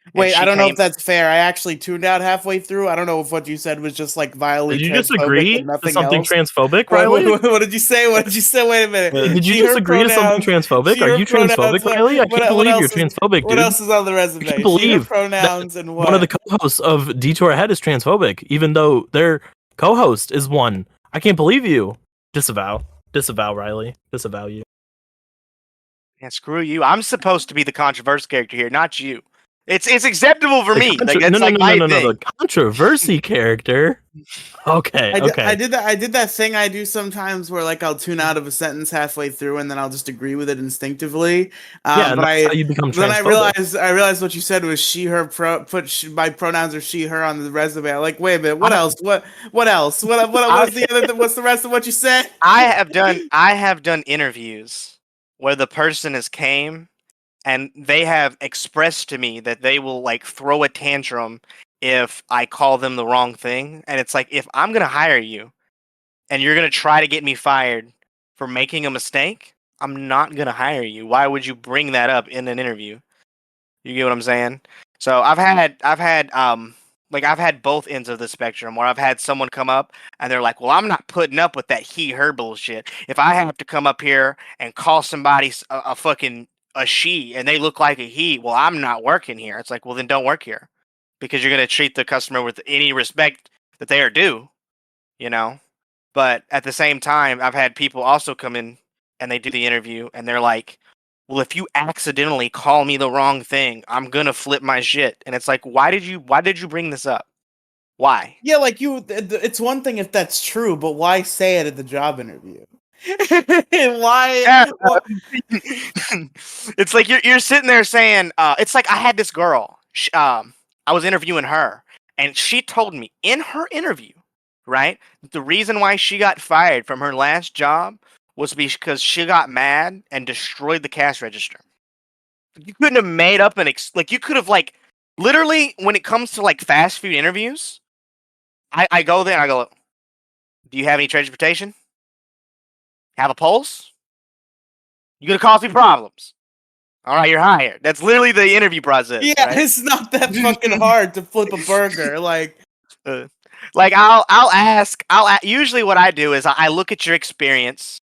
and
Wait, I
she
don't know
came.
if that's fair. I actually tuned out halfway through. I don't know if what you said was just like vilely
did you just
transphobic
agree
and
to
nothing
something
else.
transphobic,
What,
Riley?
what did you say? What did you say? Wait a minute.
Did you
She,
just
her
agree to something
pronouns.
transphobic?
She,
Are
her
you transphobic,
pronouns.
Riley? I can't
What
believe you're
else is?
transphobic,
What
dude.
else is on the
I can't
resume? She, her
believe that
pronouns, and
one of the
what?
co-hosts of Detour Ahead is transphobic, even though their co-host is one. I can't believe you. Disavow, Riley. Disavow you.
Yeah, screw you. I'm supposed to be the controversial character here, not you. It's acceptable for
The
me. Like
no,
that's
no,
like
no, no,
my
no, no.
thing.
The controversy character. Okay,
I
okay.
did that. I did that thing I do sometimes where like I'll tune out of a sentence halfway through and then I'll just agree with it instinctively.
Yeah, and
But
that's how you become
then
transphobic.
I realized what you said was she her my pronouns are she her on the resume. I'm like, wait a minute, what
I,
else? What else?
I,
What's the other? What's the rest of what you said?
I have done interviews where the person has came and they have expressed to me that they will like throw a tantrum if I call them the wrong thing. And it's like, if I'm gonna hire you and you're gonna try to get me fired for making a mistake, I'm not gonna hire you. Why would you bring that up in an interview? You get what I'm saying? So I've had both ends of the spectrum where I've had someone come up and they're like, "Well, I'm not putting up with that he her bullshit. If I have to come up here and call somebody a fucking a she and they look like a he, well, I'm not working here." It's like, "Well, then don't work here because you're going to treat the customer with any respect that they are due, you know?" But at the same time, I've had people also come in and they do the interview and they're like, "Well, if you accidentally call me the wrong thing, I'm gonna flip my shit." And it's like, why did you bring this up? Why?
Yeah, like it's one thing if that's true, but why say it at the job interview? Why?
Yeah. It's like you're sitting there saying, it's like I had this girl. I was interviewing her, and she told me in her interview, right, the reason why she got fired from her last job was because she got mad and destroyed the cash register. You couldn't have made up like you could have like literally when it comes to like fast food interviews, I go there and I go, "Do you have any transportation? Have a pulse? You gonna cause me problems? All right, you're hired." That's literally the interview process,
Yeah,
right?
it's not that fucking hard to flip a burger. Like,
Uh, like I'll ask usually what I do is I look at your experience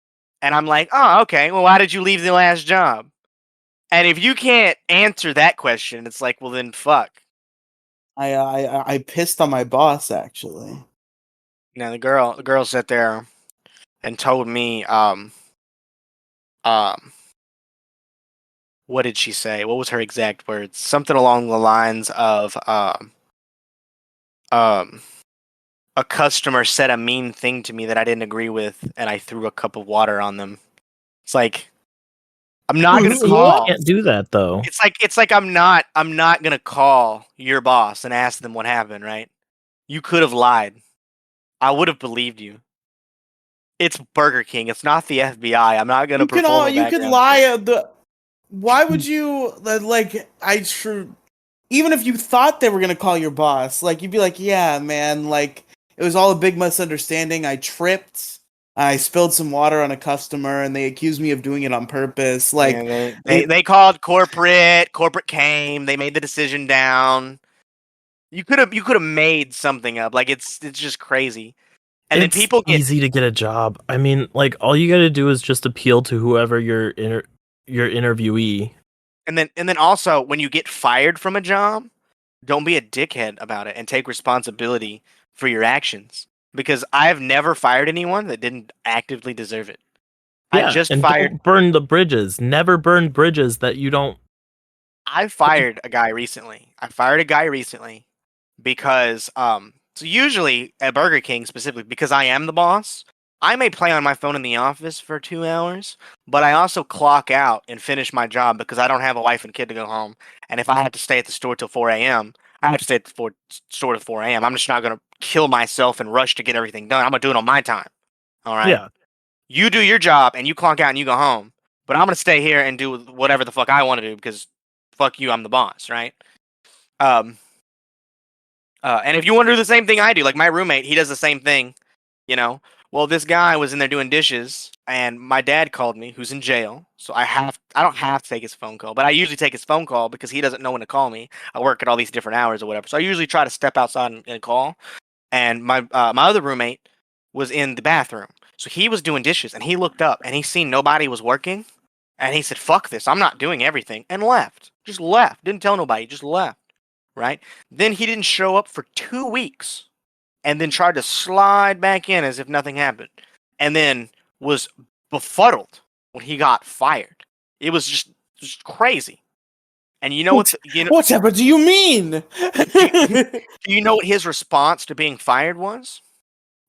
and I'm like, "Oh, okay. Well, why did you leave the last job?" And if you can't answer that question, it's like, well, then fuck.
I pissed on my boss actually.
Now the girl sat there and told me, um, what did she say? What was her exact words? Something along the lines of, um, a customer said a mean thing to me that I didn't agree with, and I threw a cup of water on them. It's like I'm not gonna
You
call.
can't do that though.
It's like I'm not gonna call your boss and ask them what happened, right? You could have lied. I would have believed you. It's Burger King. It's not the FBI. I'm not gonna perform a
You could
background
lie.
check.
Why would you like? Even if you thought they were gonna call your boss, like you'd be like, yeah, man, like it was all a big misunderstanding. I tripped. I spilled some water on a customer, and they accused me of doing it on purpose. Like,
Yeah, they called corporate. Corporate came. They made the decision down. You could have made something up. Like it's just crazy. And then
It's
people get
easy to get a job. I mean, like all you got to do is just appeal to whoever your interviewee.
and then also when you get fired from a job, don't be a dickhead about it and take responsibility for your actions. Because I've never fired anyone that didn't actively deserve it. I
Yeah,
just
and
fired
don't burn the bridges. Never burn bridges that you don't.
I fired a guy recently. Because so usually at Burger King specifically because I am the boss, I may play on my phone in the office for 2 hours, but I also clock out and finish my job because I don't have a wife and kid to go home. And if I have to stay at the store till 4 a.m., I have to stay at the store till 4 a.m. I'm just not going to kill myself and rush to get everything done. I'm going to do it on my time. All right.
Yeah,
You do your job and you clock out and you go home. But I'm going to stay here and do whatever the fuck I want to do because fuck you, I'm the boss, right? Um, and if you want to do the same thing I do, like my roommate, he does the same thing, you know. Well, this guy was in there doing dishes, and my dad called me, who's in jail. So I don't have to take his phone call, but I usually take his phone call because he doesn't know when to call me. I work at all these different hours or whatever, so I usually try to step outside and call. And my other roommate was in the bathroom, so he was doing dishes, and he looked up and he seen nobody was working, and he said, "Fuck this, I'm not doing everything," and left. Just left. Didn't tell nobody. Just left. Right? Then he didn't show up for 2 weeks and then tried to slide back in as if nothing happened. And then was befuddled when he got fired. It was just crazy. And you know
Whatever do you mean?
do you know what his response to being fired was?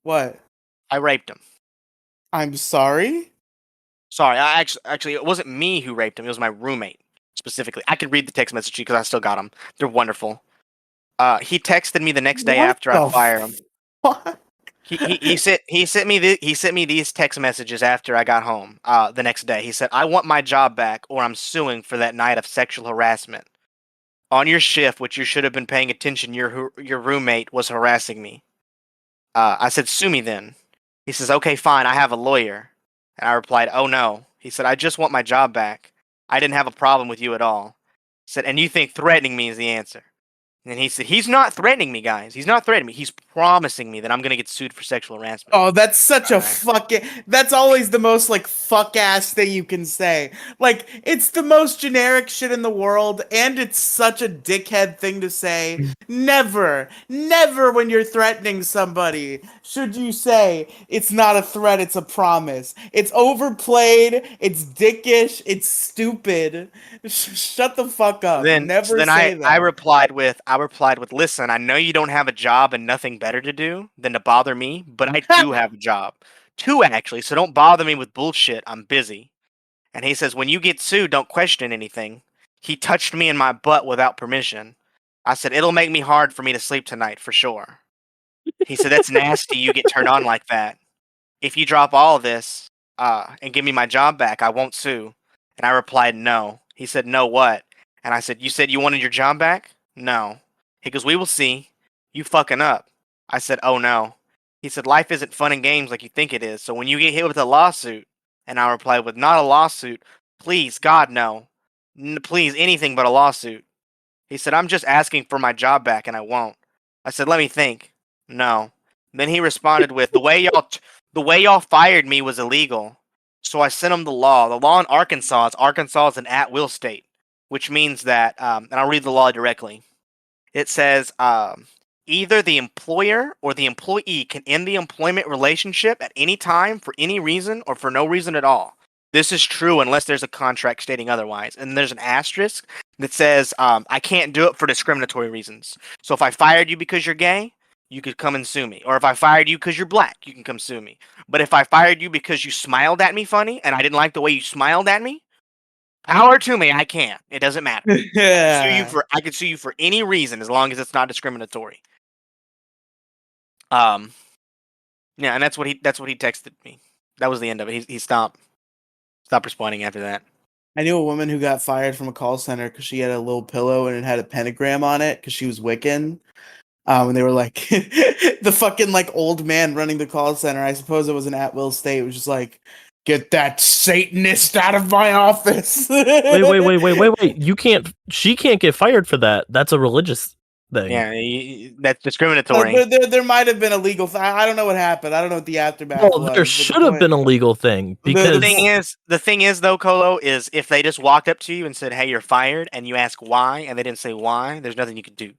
What?
I raped him.
I'm sorry?
Sorry, I actually it wasn't me who raped him. It was my roommate specifically. I can read the text message to you because I still got them. They're wonderful. He texted me the next day
What
after I
the
fired him.
fuck?
He sent me these text messages after I got home. The next day he said, "I want my job back, or I'm suing for that night of sexual harassment on your shift, which you should have been paying attention. Your roommate was harassing me." I said, "Sue me then." He says, "Okay, fine. I have a lawyer." And I replied, "Oh no." He said, "I just want my job back. I didn't have a problem with you at all." He said, "And you think threatening me is the answer?" And he said, "He's not threatening me, guys. He's not threatening me. He's promising me that I'm going to get sued for sexual harassment."
Oh, that's such a
Alright.
fucking. That's always the most like fuck ass thing you can say. Like, it's the most generic shit in the world, and it's such a dickhead thing to say. Never, never when you're threatening somebody should you say it's not a threat, it's a promise. It's overplayed, it's dickish, it's stupid. Shut the fuck up. Never
Then
say
I
that.
replied with listen, I know you don't have a job and nothing better to do than to bother me, but I do have a job. Two actually, so don't bother me with bullshit. I'm busy. And he says, "When you get sued, don't question anything." He touched me in my butt without permission. I said, "It'll make me hard for me to sleep tonight for sure." He said, "That's nasty, you get turned on like that. If you drop all of this, and give me my job back, I won't sue." And I replied, "No." He said, "No what?" And I said, "You said you wanted your job back?" "No." He goes, "We will see. You fucking up." I said, "Oh no." He said, "Life isn't fun and games like you think it is. So when you get hit with a lawsuit," and I replied with, "Not a lawsuit. Please, God, no. Please, anything but a lawsuit." He said, "I'm just asking for my job back and I won't." I said, "Let me think." "No." Then he responded with, the way y'all fired me was illegal. So I sent him the law. The law in Arkansas is an at-will state, which means that, and I'll read the law directly. It says, either the employer or the employee can end the employment relationship at any time for any reason or for no reason at all. This is true unless there's a contract stating otherwise. And there's an asterisk that says, I can't do it for discriminatory reasons. So if I fired you because you're gay, you could come and sue me. Or if I fired you because you're black, you can come sue me. But if I fired you because you smiled at me funny and I didn't like the way you smiled at me, power to me, I can't. It doesn't matter.
Yeah.
I could sue you for any reason as long as it's not discriminatory. Yeah, and that's what he texted me. That was the end of it. He stopped responding after that.
I knew a woman who got fired from a call center because she had a little pillow and it had a pentagram on it because she was Wiccan. And they were like, the fucking like old man running the call center. I suppose it was an at-will state. It was just like, get that Satanist out of my office.
Wait. She can't get fired for that. That's a religious thing.
Yeah, that's discriminatory.
There might have been a legal. I don't know what happened. I don't know what the aftermath was.
There should have been a legal thing because
the thing is though, Colo, is if they just walked up to you and said, "Hey, you're fired," and you ask why, and they didn't say why, there's nothing you could do.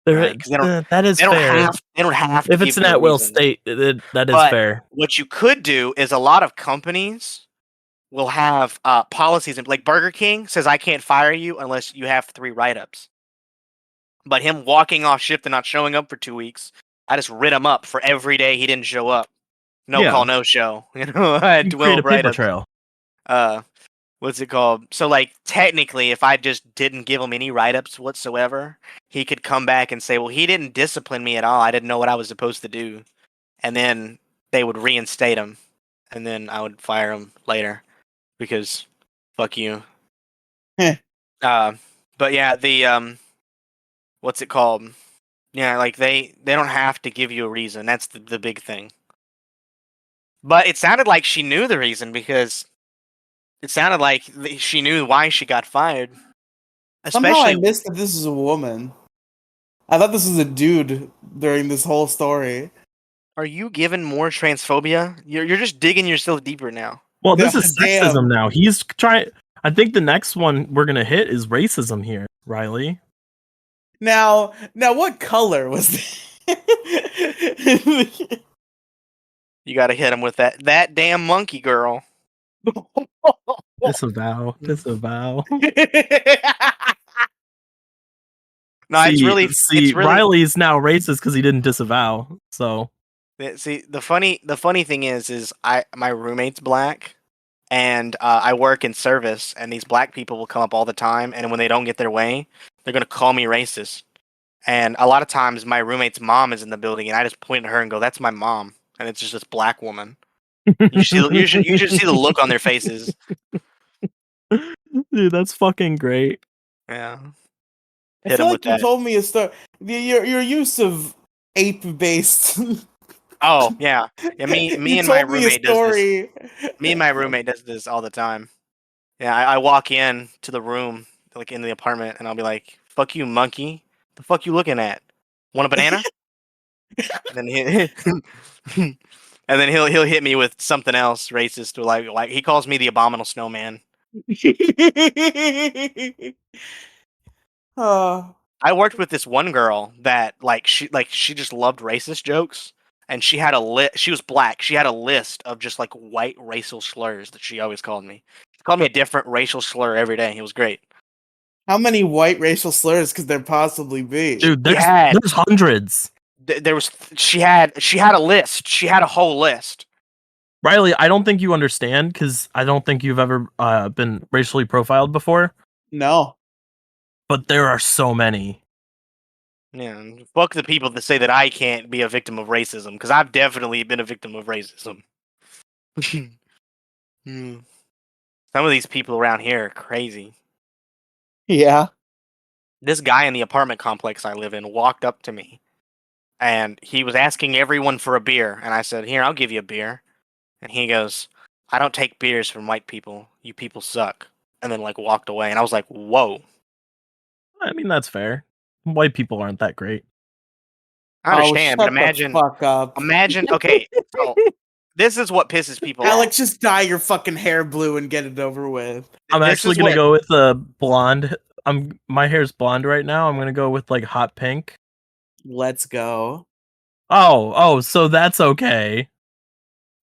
Right?
That is fair.
They don't have to
if it's
give
an
you a
at-will
reason.
state, that is
But
fair.
what you could do is a lot of companies will have policies, like Burger King says, I can't fire you unless you have 3 write-ups. But him walking off shift and not showing up for 2 weeks, I just writ him up for every day he didn't show up. No call, no show. I had
You create
12
a paper
write-ups.
trail.
What's it called? So, like, technically, if I just didn't give him any write-ups whatsoever, he could come back and say, well, he didn't discipline me at all. I didn't know what I was supposed to do. And then they would reinstate him. And then I would fire him later. Because, fuck you. But yeah, the, what's it called? Yeah, like, they don't have to give you a reason. That's the big thing. But it sounded like she knew the reason, because it sounded like she knew why she got fired.
Somehow I
Especially,
missed that this is a woman. I thought this was a dude during this whole story.
are you given more transphobia? You're just digging yourself deeper now.
Well, this is
Damn.
sexism now. He's trying. I think the next one we're gonna hit is racism here, Riely.
Now, what color was that?
You got to hit him with that damn monkey girl.
Disavow.
No, it's really
Riley's now racist because he didn't disavow. So
see the funny thing is my roommate's black, and I work in service, and these black people will come up all the time, and when they don't get their way, they're gonna call me racist. And a lot of times, my roommate's mom is in the building, and I just point at her and go, "That's my mom," and it's just this black woman. You should see the look on their faces.
Dude, that's fucking great.
Yeah.
I feel like you told me a story. Your use of ape-based.
Oh yeah. Me and my roommate does this. Me and my roommate does this all the time. Yeah, I walk in to the room, like in the apartment, and I'll be like, "Fuck you, monkey! The fuck you looking at? Want a banana?" and then he'll hit me with something else racist, or like he calls me the abominable snowman. I worked with this one girl that she just loved racist jokes, and she had she was black. She had a list of just like white racial slurs that she always called me. She called me a different racial slur every day. It was great.
How many white racial slurs could there possibly be?
Dude, there's hundreds.
She had a list. She had a whole list.
Riely, I don't think you understand, because I don't think you've ever been racially profiled before.
No.
But there are so many.
Yeah, fuck the people that say that I can't be a victim of racism, because I've definitely been a victim of racism. Some of these people around here are crazy.
Yeah.
This guy in the apartment complex I live in walked up to me, and he was asking everyone for a beer, and I said, "Here, I'll give you a beer." And he goes, "I don't take beers from white people. You people suck." And then walked away, and I was like, "Whoa."
I mean, that's fair. White people aren't that great.
I understand, but imagine,
the fuck up.
Okay, so this is what pisses people off.
Alex, just dye your fucking hair blue and get it over with.
I'm actually gonna go with the blonde. My hair's blonde right now. I'm gonna go with hot pink.
Let's go.
Oh, so that's okay.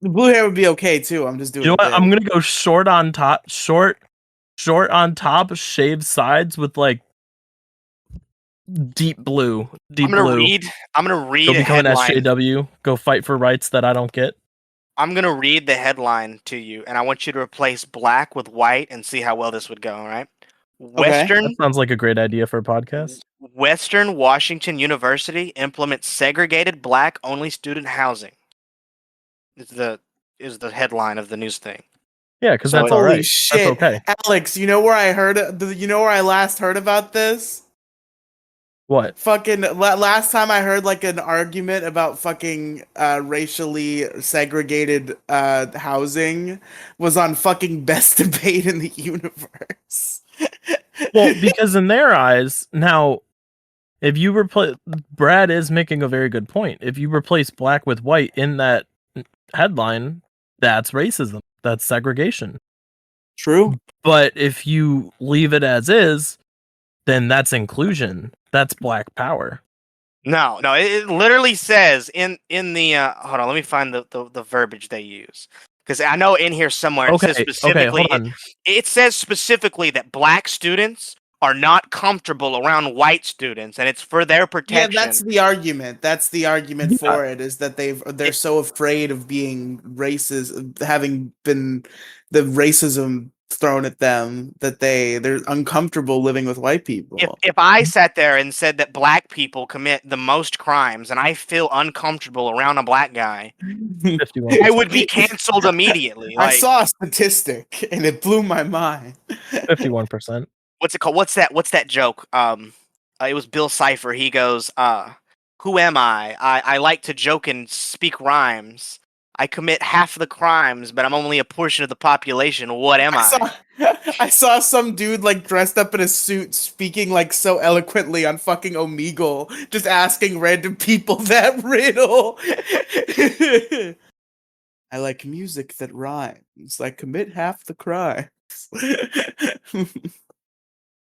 The blue hair would be okay too. I'm just doing.
You know what? I'm gonna go short on top, short on top, shaved sides with deep blue. I'm gonna
read
go become an SJW. Go fight for rights that I don't get.
I'm gonna read the headline to you, and I want you to replace black with white and see how well this would go. All right.
Western. That sounds like a great idea for a podcast.
Western Washington University implements segregated black-only student housing. Is the headline of the news thing.
Yeah, because
So
that's all
Holy
right.
shit,
That's okay.
Alex! You know where I heard? You know where I last heard about this?
What?
Fucking last time I heard like an argument about fucking racially segregated housing was on fucking Best Debate in the Universe.
Well, because in their eyes, now, if you replace, Brad is making a very good point. If you replace black with white in that headline, that's racism. That's segregation.
True.
But if you leave it as is, then that's inclusion. That's black power.
No, it literally says in the hold on, let me find the verbiage they use. Because I know in here somewhere it says
Okay,
specifically
hold on.
it says specifically that black students are not comfortable around white students and it's for their
Yeah,
protection.
that's the argument. That's the argument
Yeah.
for it, is that they're so afraid of being racist, having been the racism thrown at them, that they're uncomfortable living with white people.
If I sat there and said that black people commit the most crimes and I feel uncomfortable around a black guy,
51%.
I would be canceled immediately.
I
Like,
saw a statistic and it blew my mind.
51%.
what's it called? What's that joke? It was Bill Cipher. He goes, "Who am I? I like to joke and speak rhymes. I commit half the crimes, but I'm only a portion of the population. What am I?"
I saw some dude like dressed up in a suit speaking like so eloquently on fucking Omegle, just asking random people that riddle. I like music that rhymes. I commit half the crimes.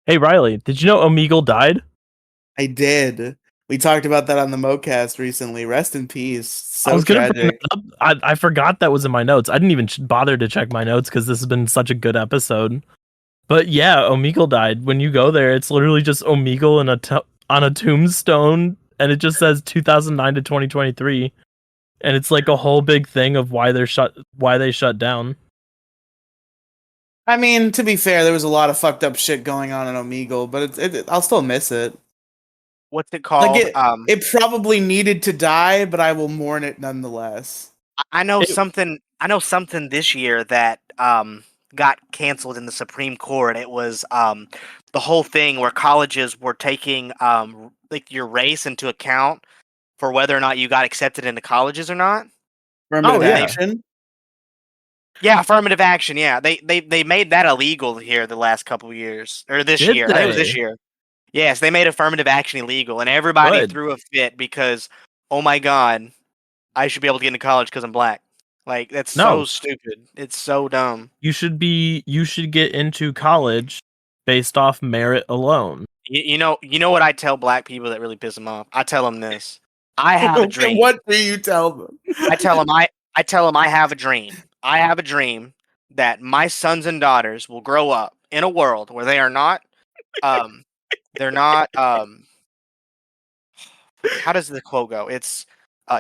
Hey, Riely, did you know Omegle died?
I did. We talked about that on the MoCast recently. Rest in peace. So
I was gonna bring
tragic.
that up. I forgot that was in my notes. I didn't even bother to check my notes because this has been such a good episode. But yeah, Omegle died. When you go there, it's literally just Omegle on a tombstone, and it just says 2009 to 2023, and it's like a whole big thing of why they shut down.
I mean, to be fair, there was a lot of fucked up shit going on in Omegle, but I'll still miss it.
What's it
Like
called?
it probably needed to die, but I will mourn it nonetheless.
I know
It-
something. I know something this year that got canceled in the Supreme Court. It was the whole thing where colleges were taking like your race into account for whether or not you got accepted into colleges or not.
Affirmative
yeah.
action.
Yeah, affirmative action. Yeah, they made that illegal here the last couple of years or this
Did
year. I think it was this
they?
year. Yes, they made affirmative action illegal, and everybody
Good.
threw a fit because, oh my god, I should be able to get into college because I'm black. Like that's so
No.
stupid. It's so dumb.
You should get into college based off merit alone.
You know what I tell black people that really piss them off? I tell them this. I have a dream.
What do you tell them?
I tell them I have a dream. I have a dream that my sons and daughters will grow up in a world where they are not they're not how does the quote go? It's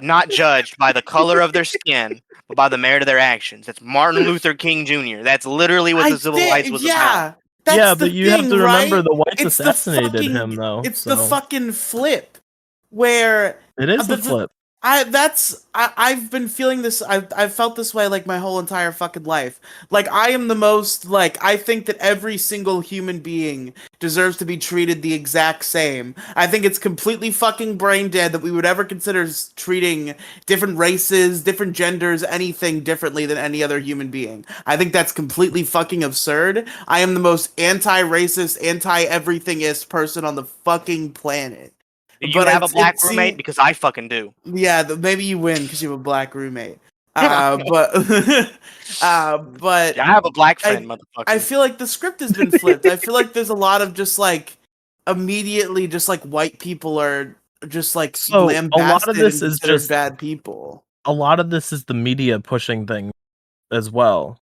not judged by the color of their skin, but by the merit of their actions. That's Martin Luther King Jr. That's literally what the civil rights was about.
Yeah, that's
Yeah,
the
but you have
thing,
to remember
right?
the whites
It's the
assassinated
fucking,
him, though.
it's
So
the fucking flip where
it is the flip.
I've been feeling this. I've felt this way like my whole entire fucking life. Like I am the most like I think that every single human being deserves to be treated the exact same. I think it's completely fucking brain dead that we would ever consider treating different races, different genders, anything differently than any other human being. I think that's completely fucking absurd. I am the most anti-racist, anti-everythingist person on the fucking planet.
Do you
But
have a black
it
roommate?
seems,
Because I fucking do.
yeah, maybe you win because you have a black roommate. But but
I have a black friend,
I
motherfucker.
feel like the script has been flipped. I feel like there's a lot of just like immediately just like white people are just like
So, a lot of
lambasted
this
and
is
considered
just-
bad people.
A lot of this is the media pushing things as well.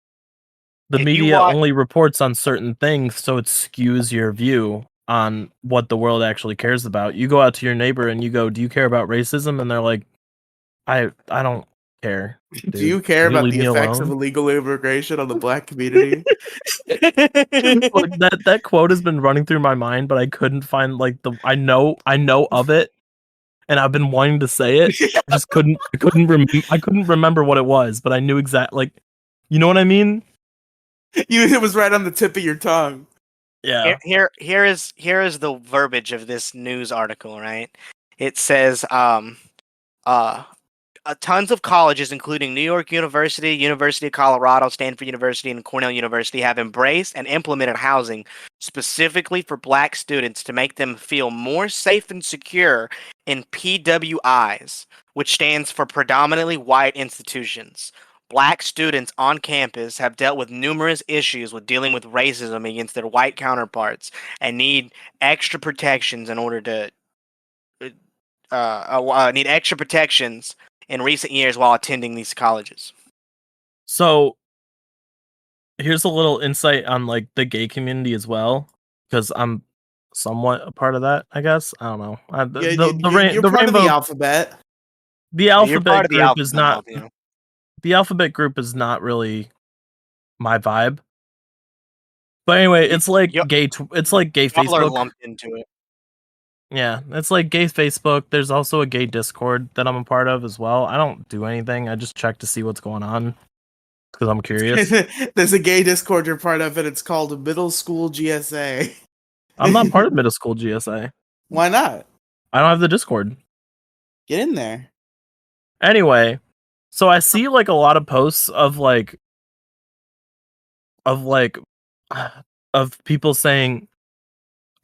The
You
media
watch-
only reports on certain things, so it skews your view on what the world actually cares about. You go out to your neighbor and you go, "Do you care about racism?" And they're like, I don't care. Dude.
Do you care
Can
about
leave
the
me
effects of
alone?
illegal immigration on the black community?
Look, that quote has been running through my mind, but I couldn't find like I know of it, and I've been wanting to say it. I just couldn't. I couldn't remember what it was, but I knew exactly. Like, you know what I mean?
It was right on the tip of your tongue.
Yeah.
Here is the verbiage of this news article, right? It says tons of colleges, including New York University, University of Colorado, Stanford University, and Cornell University, have embraced and implemented housing specifically for Black students to make them feel more safe and secure in PWIs, which stands for predominantly white institutions. Black students on campus have dealt with numerous issues with dealing with racism against their white counterparts and need extra protections in order to need extra protections in recent years while attending these colleges.
So here's a little insight on like the gay community as well, because I'm somewhat a part of that. I guess I don't know.
Yeah, you're
The
part of the
rainbow,
alphabet.
the
Yeah, you're part
alphabet
of the
group is
alphabet,
not.
Matthew.
The alphabet group is not really my vibe. But anyway, it's like gay. It's like gay
Y'all are
Facebook.
lumped into it.
Yeah, it's like gay Facebook. There's also a gay Discord that I'm a part of as well. I don't do anything. I just check to see what's going on because I'm curious.
There's a gay Discord you're part of, and it's called Middle School GSA.
I'm not part of middle school GSA.
Why not?
I don't have the Discord.
Get in there.
Anyway, so I see like a lot of posts of like of like of people saying,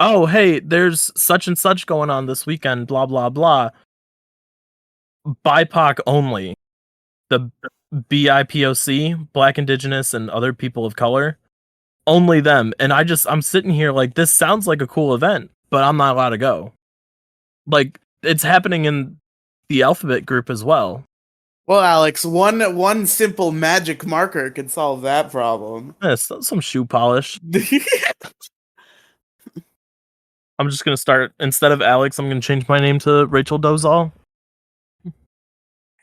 "Oh, hey, there's such and such going on this weekend, blah blah blah. BIPOC only. The BIPOC, Black, Indigenous, and other people of color. Only them." And I'm sitting here like, this sounds like a cool event, but I'm not allowed to go. Like, it's happening in the alphabet group as well.
Well, Alex, one simple magic marker can solve that problem.
It's some shoe polish. I'm just gonna start, instead of Alex, I'm gonna change my name to Rachel Dozal.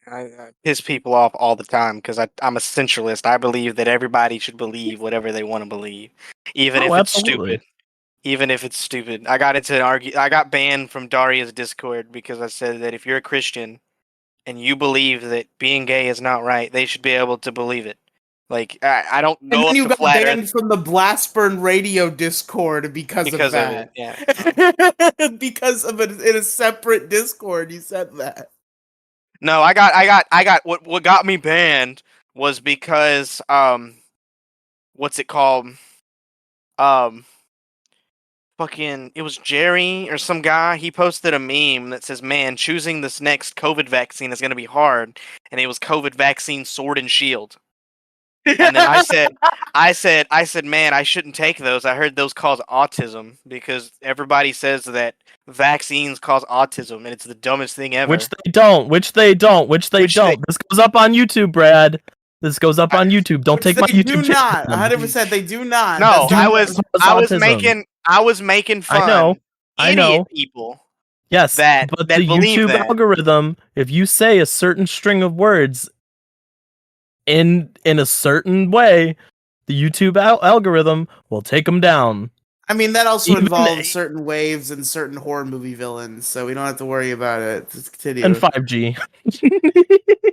I piss people off all the time because I'm a centralist. I believe that everybody should believe whatever they want to believe, even if it's stupid. Even if it's stupid. I got into an I got banned from Daria's Discord because I said that if you're a Christian and you believe that being gay is not right, they should be able to believe it. Like I don't
And
go
then
up
you
to
got
flat
banned
earth
from the Blastburn Radio Discord because of that.
it. Yeah.
Because of it in a separate Discord, you said that.
No, I got what got me banned was because what's it called? Fucking it was Jerry or some guy. He posted a meme that says, "Man, choosing this next COVID vaccine is going to be hard." And it was COVID vaccine sword and shield. And then I said, "Man, I shouldn't take those. I heard those cause autism because everybody says that vaccines cause autism and it's the dumbest thing ever."
Which they don't. This goes up on YouTube, Brad. This goes up on YouTube. Don't take my YouTube channel.
Not 100%. They do not.
No, I was
autism.
making fun.
I know.
Idiot people.
Yes, but the YouTube algorithm, if you say a certain string of words in a certain way, the YouTube algorithm will take them down.
I mean, that also involves certain waves and certain horror movie villains, so we don't have to worry about it. Just continue.
And 5G.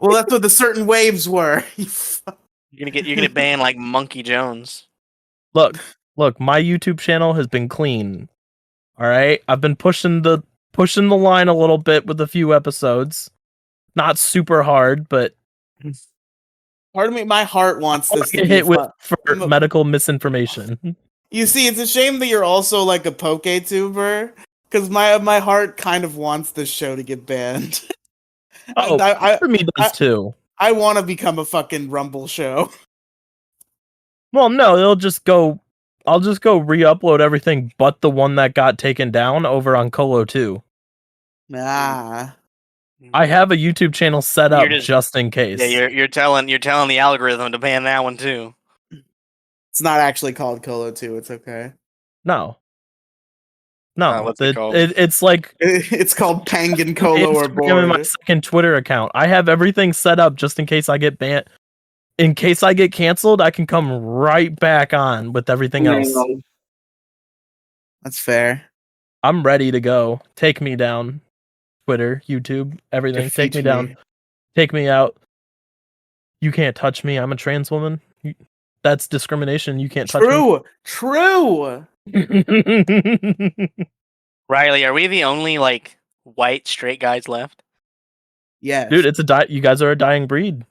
Well, that's what the certain waves were.
You're gonna ban like Monkey Jones.
Look, my YouTube channel has been clean. All right, I've been pushing the line a little bit with a few episodes. Not super hard, but
part of me, my heart wants this to be
hit with for medical misinformation.
You see, it's a shame that you're also like a poke-tuber, because my heart kind of wants this show to get banned.
Oh, for me does too.
I want to become a fucking Rumble show.
Well, no, I'll just go re-upload everything but the one that got taken down over on Colo 2.
Nah.
I have a YouTube channel set up just in case.
Yeah, you're telling the algorithm to ban that one too.
It's not actually called Colo 2, it's okay.
No. No,
What's it called?
it's like
It's called Pangan Colo or
Instagram and my
board.
second Twitter account. I have everything set up just in case I get banned. In case I get canceled, I can come right back on with everything else.
That's fair.
I'm ready to go. Take me down. Twitter, YouTube, everything. Take
Defeat
me down. Take me out. You can't touch me. I'm a trans woman. That's discrimination. You can't touch me.
True.
Riley, are we the only like white straight guys left?
Yes.
Dude, it's you guys are a dying breed.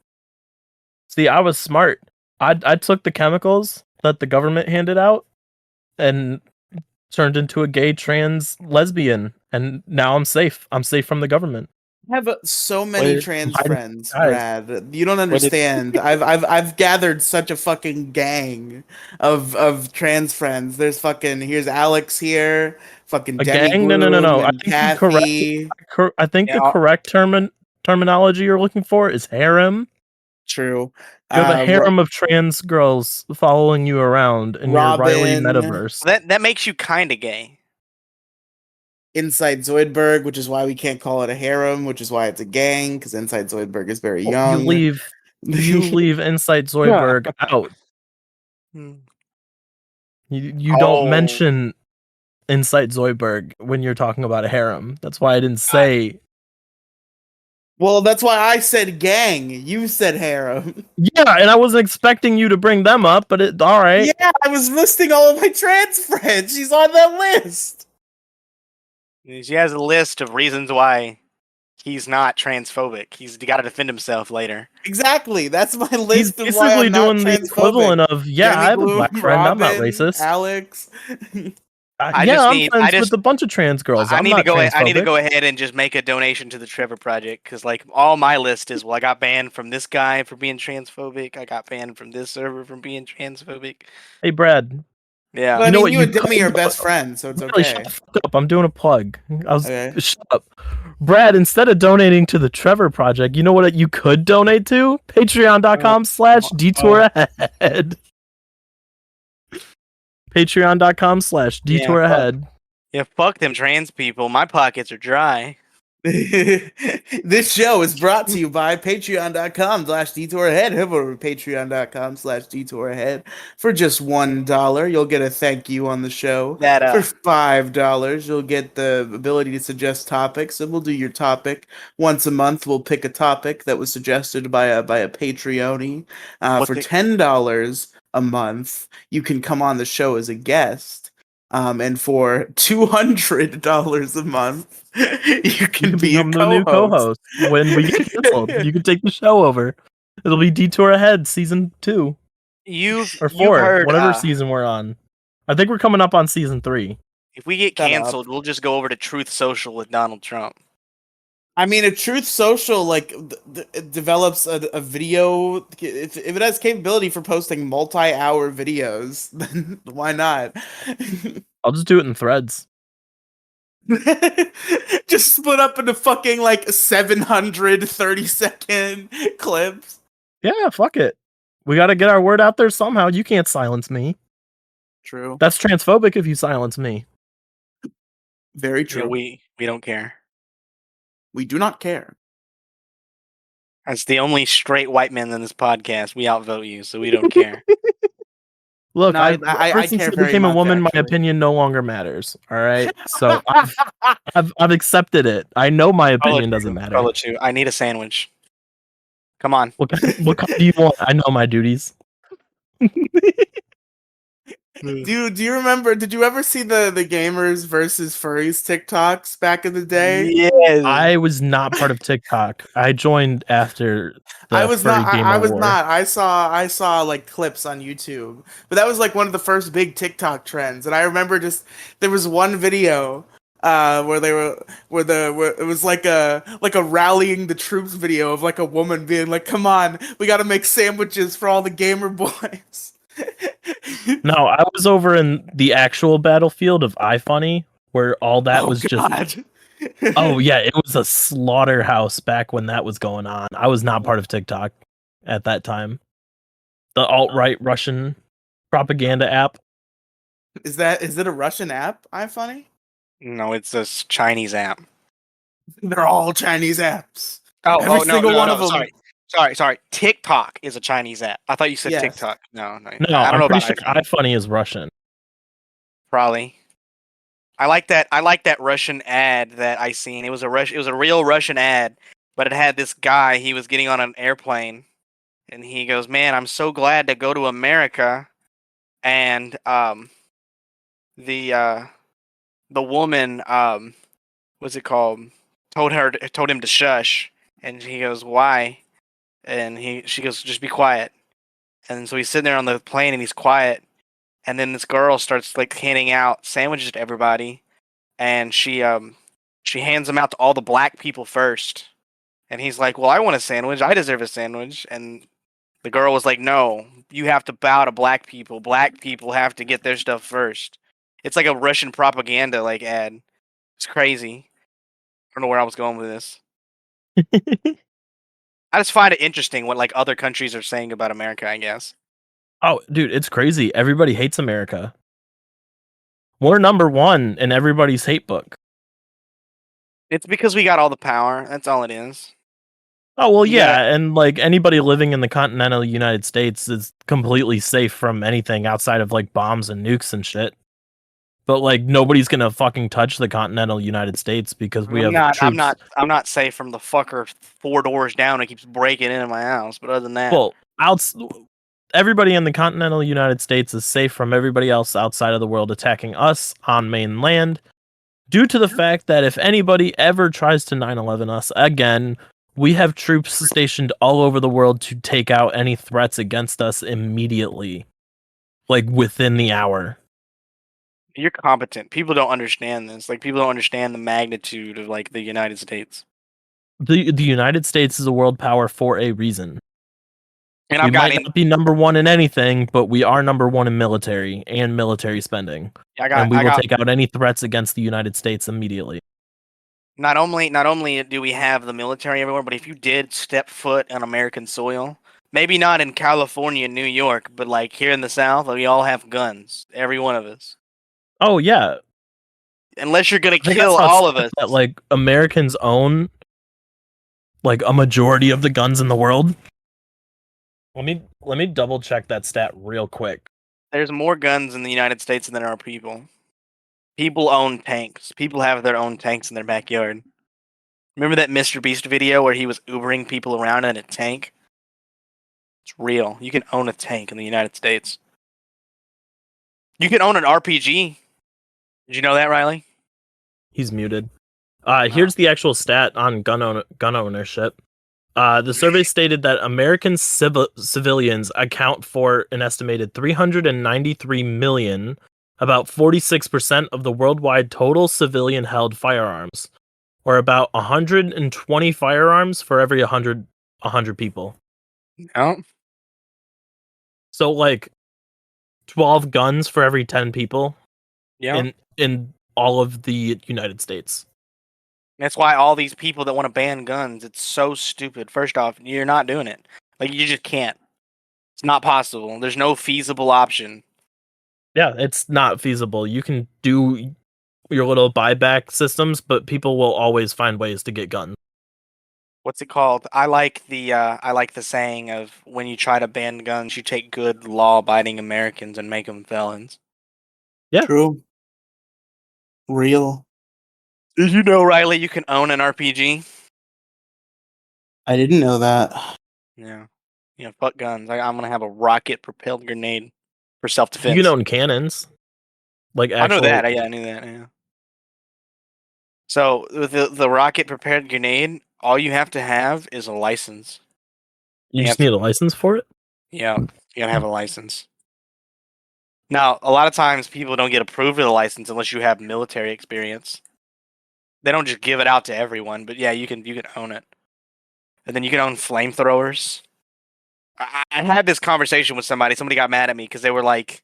See, I was smart. I took the chemicals that the government handed out and turned into a gay trans lesbian, and now I'm safe. I'm safe from the government.
I have so many
Where-
trans
Guys.
friends, Brad. You don't understand. I've gathered such a fucking gang of trans friends. Here's Alex here, fucking
A
Demi
gang? No.
Gloom
I
and
think the correct
Kathy.
I think
Yeah,
the correct terminology you're looking for is harem.
True.
You have a
Ro-
harem of trans girls following you around in your Riely
Robin,
metaverse.
that makes you kind of gay.
Inside Zoidberg, which is why we can't call it a harem, which is why it's a gang, because Inside Zoidberg is very young.
You leave Insight Zoidberg out.
Hmm.
You don't mention Insight Zoidberg when you're talking about a harem. That's why I didn't say.
Well, that's why I said gang. You said harem.
Yeah, and I wasn't expecting you to bring them up, but all right.
Yeah, I was listing all of my trans friends. She's on that list.
She has a list of reasons why he's not transphobic. He's got to defend himself later.
Exactly. That's my
He's
list of why
basically
I'm not
doing the
transphobic.
equivalent of
Demi
I have a
Gloom,
black friend. I'm not
Robin,
racist.
Alex.
I'm friends with a bunch of trans girls. I'm not transphobic.
I need to go ahead and just make a donation to the Trevor Project because, like, all my list is, well, I got banned from this guy for being transphobic. I got banned from this server from being transphobic.
Hey, Brad.
Yeah.
But
You know
I
what?
mean, you
You
and Demi
could
are
go-
best friends, so it's
Really,
okay.
shut the fuck up. I'm doing a plug.
Okay.
Shut up. Brad, instead of donating to the Trevor Project, you know what you could donate to? Patreon.com/detour ahead. Patreon.com/detour ahead.
Yeah, fuck them trans people. My pockets are dry.
This show is brought to you by patreon.com/detourahead. Head over to patreon.com/detourahead. For just $1, you'll get a thank you on the show. For $5, you'll get the ability to suggest topics, and we'll do your topic once a month. We'll pick a topic that was suggested by a Patreon. For $10 a month, you can come on the show as a guest. And for $200 a month, you can be a
become the new co-host. When we get canceled, you can take the show over. It'll be Detour Ahead season 2 or 4,
heard,
whatever season we're on. I think we're coming up on season 3.
If we get canceled, we'll just go over to Truth Social with Donald Trump.
I mean, a Truth Social it develops a video. If it has capability for posting multi-hour videos, then why not?
I'll just do it in threads.
Just split up into fucking like 730-second clips.
Yeah, fuck it. We got to get our word out there somehow. You can't silence me.
True.
That's transphobic if you silence me.
Very true.
Yeah, we don't care.
We do not care.
As the only straight white man in this podcast, we outvote you, so we don't care.
Look,
No, I
since
care
I
very
became a
much,
woman,
actually.
my opinion no longer matters. All right, so I've accepted it. I know my opinion doesn't matter.
I need a sandwich. Come on.
What kind do you want? I know my duties.
Do you remember? Did you ever see the gamers versus furries TikToks back in the day?
Yes.
I was not part of TikTok. I joined after the
I was
furry
not.
gamer
I was
war.
not. I saw like clips on YouTube, but that was like one of the first big TikTok trends. And I remember there was one video where it was like a rallying the troops video of like a woman being like, "Come on, we got to make sandwiches for all the gamer boys."
No, I was over in the actual battlefield of iFunny, where all that was just. Oh yeah, it was a slaughterhouse back when that was going on. I was not part of TikTok at that time. The alt-right Russian propaganda app.
Is it a Russian app? iFunny?
No, it's this Chinese app.
They're all Chinese apps. Every
Oh,
single one of them.
Sorry. TikTok is a Chinese app. I thought you said
Yes.
TikTok. No.
No,
I don't know
I'm
about
pretty sure
iPhone.
iFunny is Russian.
Probably. I like that Russian ad that I seen. It was a real Russian ad, but it had this guy. He was getting on an airplane, and he goes, "Man, I'm so glad to go to America." And the uh, the woman, what's it called? Told him to shush, and he goes, "Why?" And she goes, "Just be quiet." And so he's sitting there on the plane, and he's quiet. And then this girl starts like handing out sandwiches to everybody, and she hands them out to all the black people first. And he's like, "Well, I want a sandwich. I deserve a sandwich." And the girl was like, "No, you have to bow to black people. Black people have to get their stuff first." It's like a Russian propaganda like ad. It's crazy. I don't know where I was going with this. I just find it interesting what like other countries are saying about America, I guess.
Oh, dude, it's crazy. Everybody hates America. We're number one in everybody's hate book.
It's because we got all the power. That's all it is.
Oh, well,
You
yeah,
gotta
and like anybody living in the continental United States is completely safe from anything outside of like bombs and nukes and shit. But like nobody's gonna fucking touch the continental United States because we have troops.
I'm not safe from the fucker 4 doors down who keeps breaking into my house. But other than that,
Well, everybody in the continental United States is safe from everybody else outside of the world attacking us on mainland due to the fact that if anybody ever tries to 9/11 us again, we have troops stationed all over the world to take out any threats against us immediately, like within the hour.
you're competent. People don't understand this. Like people don't understand the magnitude of like the United States.
The United States is a world power for a reason.
And
We
I've got
might
in.
not be number one in anything, but we are number one in military and military spending. And we
I
will
got.
take out any threats against the United States immediately.
Not only do we have the military everywhere, but if you did step foot on American soil, maybe not in California and New York, but like here in the South, we all have guns. Every one of us.
Oh yeah,
Unless you're gonna
I think I
kill
saw a
all of
stat
us.
that like Americans own like a majority of the guns in the world. Let me double check that stat real quick.
There's more guns in the United States than there are people. People own tanks. People have their own tanks in their backyard. Remember that Mr. Beast video where he was Ubering people around in a tank? It's real. You can own a tank in the United States. You can own an RPG. Did you know that, Riley?
He's muted.
No.
Here's the actual stat on gun ownership. The survey stated that American civilians account for an estimated 393 million, about 46% of the worldwide total civilian held firearms, or about 120 firearms for every 100 people.
No.
So like 12 guns for every 10 people
Yeah.
in all of the United States.
That's why all these people that want to ban guns, it's so stupid. First off, you're not doing it. Like you just can't. It's not possible. There's no feasible option.
Yeah, it's not feasible. You can do your little buyback systems, but people will always find ways to get guns.
What's it called? I like the saying of when you try to ban guns, you take good law-abiding Americans and make them felons.
Yeah.
True. Real.
Did you know, Riley, you can own an RPG?
I didn't know that.
Yeah. Yeah, fuck guns. I'm gonna have a rocket-propelled grenade for
You
self-defense.
can own cannons. Like
I know
actual
that. Yeah, I knew that. Yeah. So with the rocket-propelled grenade, all you have to have is a license.
you
You have
just
to,
need a license for it?
yeah, you gotta have a license. Now, a lot of times people don't get approved of the license unless you have military experience. They don't just give it out to everyone, but yeah, you can own it. And then you can own flamethrowers. I had this conversation with somebody. Somebody got mad at me because they were like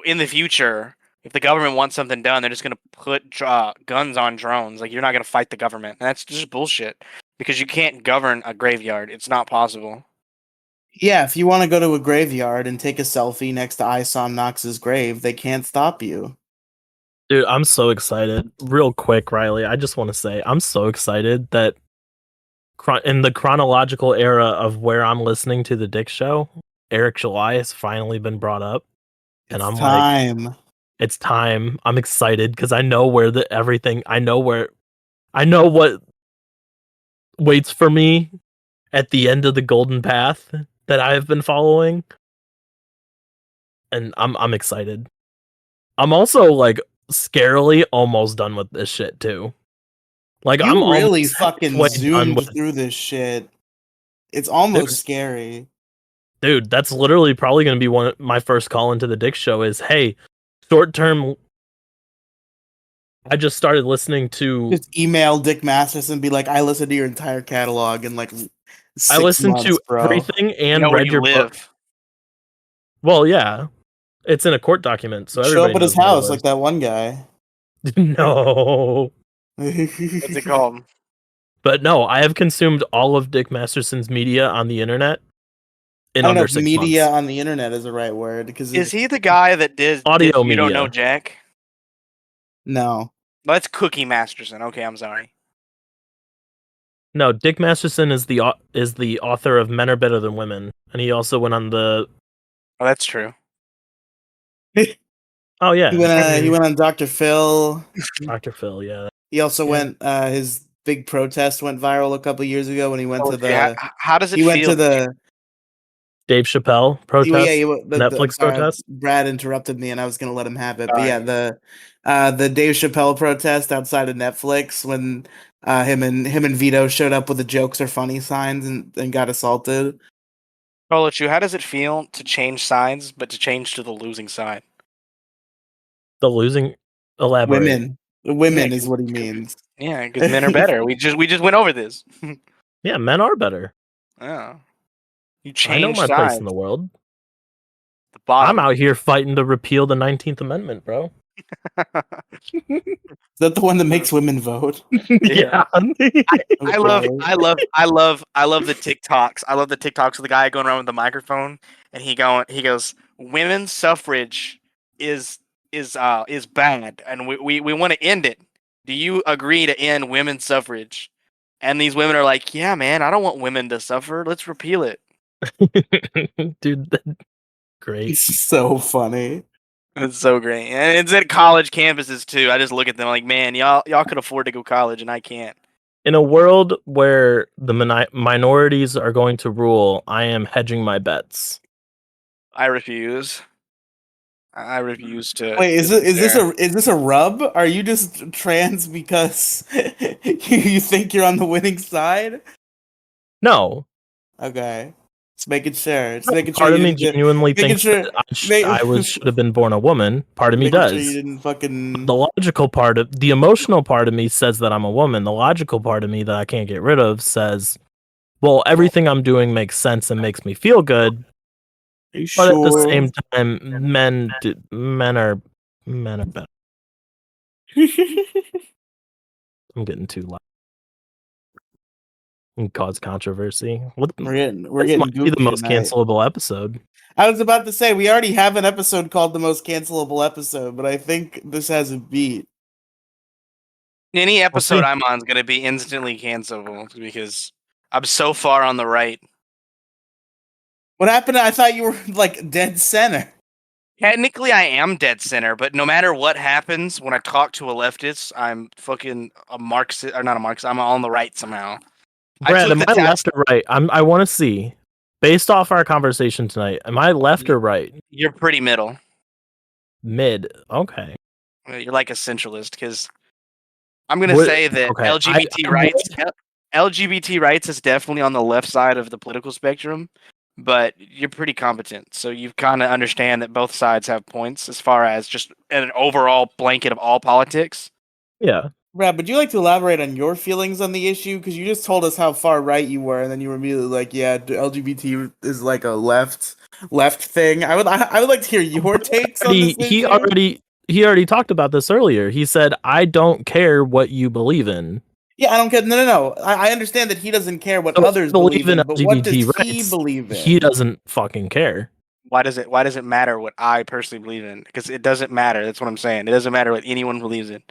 in the future, if the government wants something done, they're just gonna put guns on drones. Like you're not gonna fight the government, and that's just bullshit. Because you can't govern a graveyard. It's not possible.
Yeah, if you want to go to a graveyard and take a selfie next to Isom Knox's grave, they can't stop you.
Dude, I'm so excited. Real quick, Riley, I just want to say I'm so excited that in the chronological era of where I'm listening to the Dick Show, Eric July has finally been brought up, and
It's
I'm like,
time.
it's time. I'm excited because I know where I know what waits for me at the end of the golden path that I have been following, and I'm excited. I'm also like scarily almost done with this shit too. Like I'm
You really
almost
fucking
halfway done
zoomed
with
through this shit. It's
dude.
almost scary.
Dude, that's literally probably going to be one of my first call into the Dick Show is, hey, short term. I just started listening to.
Just email Dick Masterson and be like, I listened to your entire catalog in like
I
6
listened
months,
to
bro.
everything
You
and
know where
read
you
your book.
live.
Well, yeah, it's in a court document, so
Show
everybody
up at his
knows where he
house like
lives.
that one guy.
No,
What's it called?
but no, I have consumed all of Dick Masterson's media on the internet in
I don't know
under
if
6
media
months.
on the internet is the right word because
Is he the guy that did
Audio
You Don't Know
media.
Jack?
no.
That's Cookie Masterson. Okay, I'm sorry.
No, Dick Masterson is the author of Men Are Better Than Women, and he also went on the.
Oh, that's true.
Oh yeah,
He went on Dr. Phil.
Dr. Phil. Yeah,
He also
Yeah.
went his big protest went viral a couple years ago when he went
Oh,
to
yeah.
the
How does it
he went
feel?
to the
Dave Chappelle protest,
I'm
Netflix
sorry,
protest.
Brad interrupted me and I was gonna let him have it. But
Sorry.
yeah, the Dave Chappelle protest outside of Netflix when him and Vito showed up with the jokes are funny signs and got assaulted.
Colachu, how does it feel to change sides, but to change to the losing side?
The losing. Elaborate.
Women
Yeah,
is what he means.
Yeah, because men are better. We just went over this.
Yeah, men are better.
Yeah. You
I know
change
my place
sides.
in the world.
The
I'm
bottom.
out here fighting to repeal the 19th Amendment, bro.
Is that the one that makes women vote?
Yeah.
I love the TikToks. I love the TikToks of the guy going around with the microphone and he goes, women's suffrage is is bad and we want to end it. Do you agree to end women's suffrage? And these women are like, yeah, man, I don't want women to suffer. Let's repeal it.
Dude, that's great.
It's so funny.
It's so great. And it's at college campuses too. I just look at them like, man, y'all could afford to go to college and I can't.
In a world where the minorities are going to rule, I am hedging my bets.
I refuse. I refuse to.
Wait, is
to
this a rub? Are you just trans because you think you're on the winning side?
No,
Okay, just making sure. Just making sure
part
you
of me
didn't.
genuinely
Making
thinks
sure.
that
ma-
I should have been born a woman. Part of me
making sure you
does.
didn't fucking.
The logical part of the emotional part of me says that I'm a woman. The logical part of me that I can't get rid of says, well, everything I'm doing makes sense and makes me feel good.
Are you
But at the
sure?
same time, men are better. I'm getting too loud and cause controversy.
We're
This
getting
might be the
goofy
most
tonight.
cancelable episode.
I was about to say we already have an episode called the most cancelable episode, but I think this has a beat.
Any episode
see.
I'm on is going to be instantly cancelable because I'm so far on the right.
What happened? I thought you were like dead center.
Technically, I am dead center, but no matter what happens, when I talk to a leftist, I'm fucking a Marxist, or not a Marxist, I'm on the right somehow.
Brad, am
the
I
test.
left or right? I want to see. Based off our conversation tonight, am I left or right?
You're pretty middle.
Mid. Okay.
You're like a centralist because I'm going to say that
Okay.
LGBT rights is definitely on the left side of the political spectrum, but you're pretty competent. So you kind of understand that both sides have points as far as just an overall blanket of all politics.
Yeah.
Brad, would you like to elaborate on your feelings on the issue? Because you just told us how far right you were, and then you were immediately like, "Yeah, LGBT is like a left thing." I would like to hear your takes on this issue.
He already talked about this earlier. He said, "I don't care what you believe in."
Yeah, I don't care. No. I understand that he doesn't care what
So
others believe in, but what does
LGBT
he
rights.
believe in?
He doesn't fucking care.
Why does it matter what I personally believe in? Because it doesn't matter. That's what I'm saying. It doesn't matter what anyone believes in.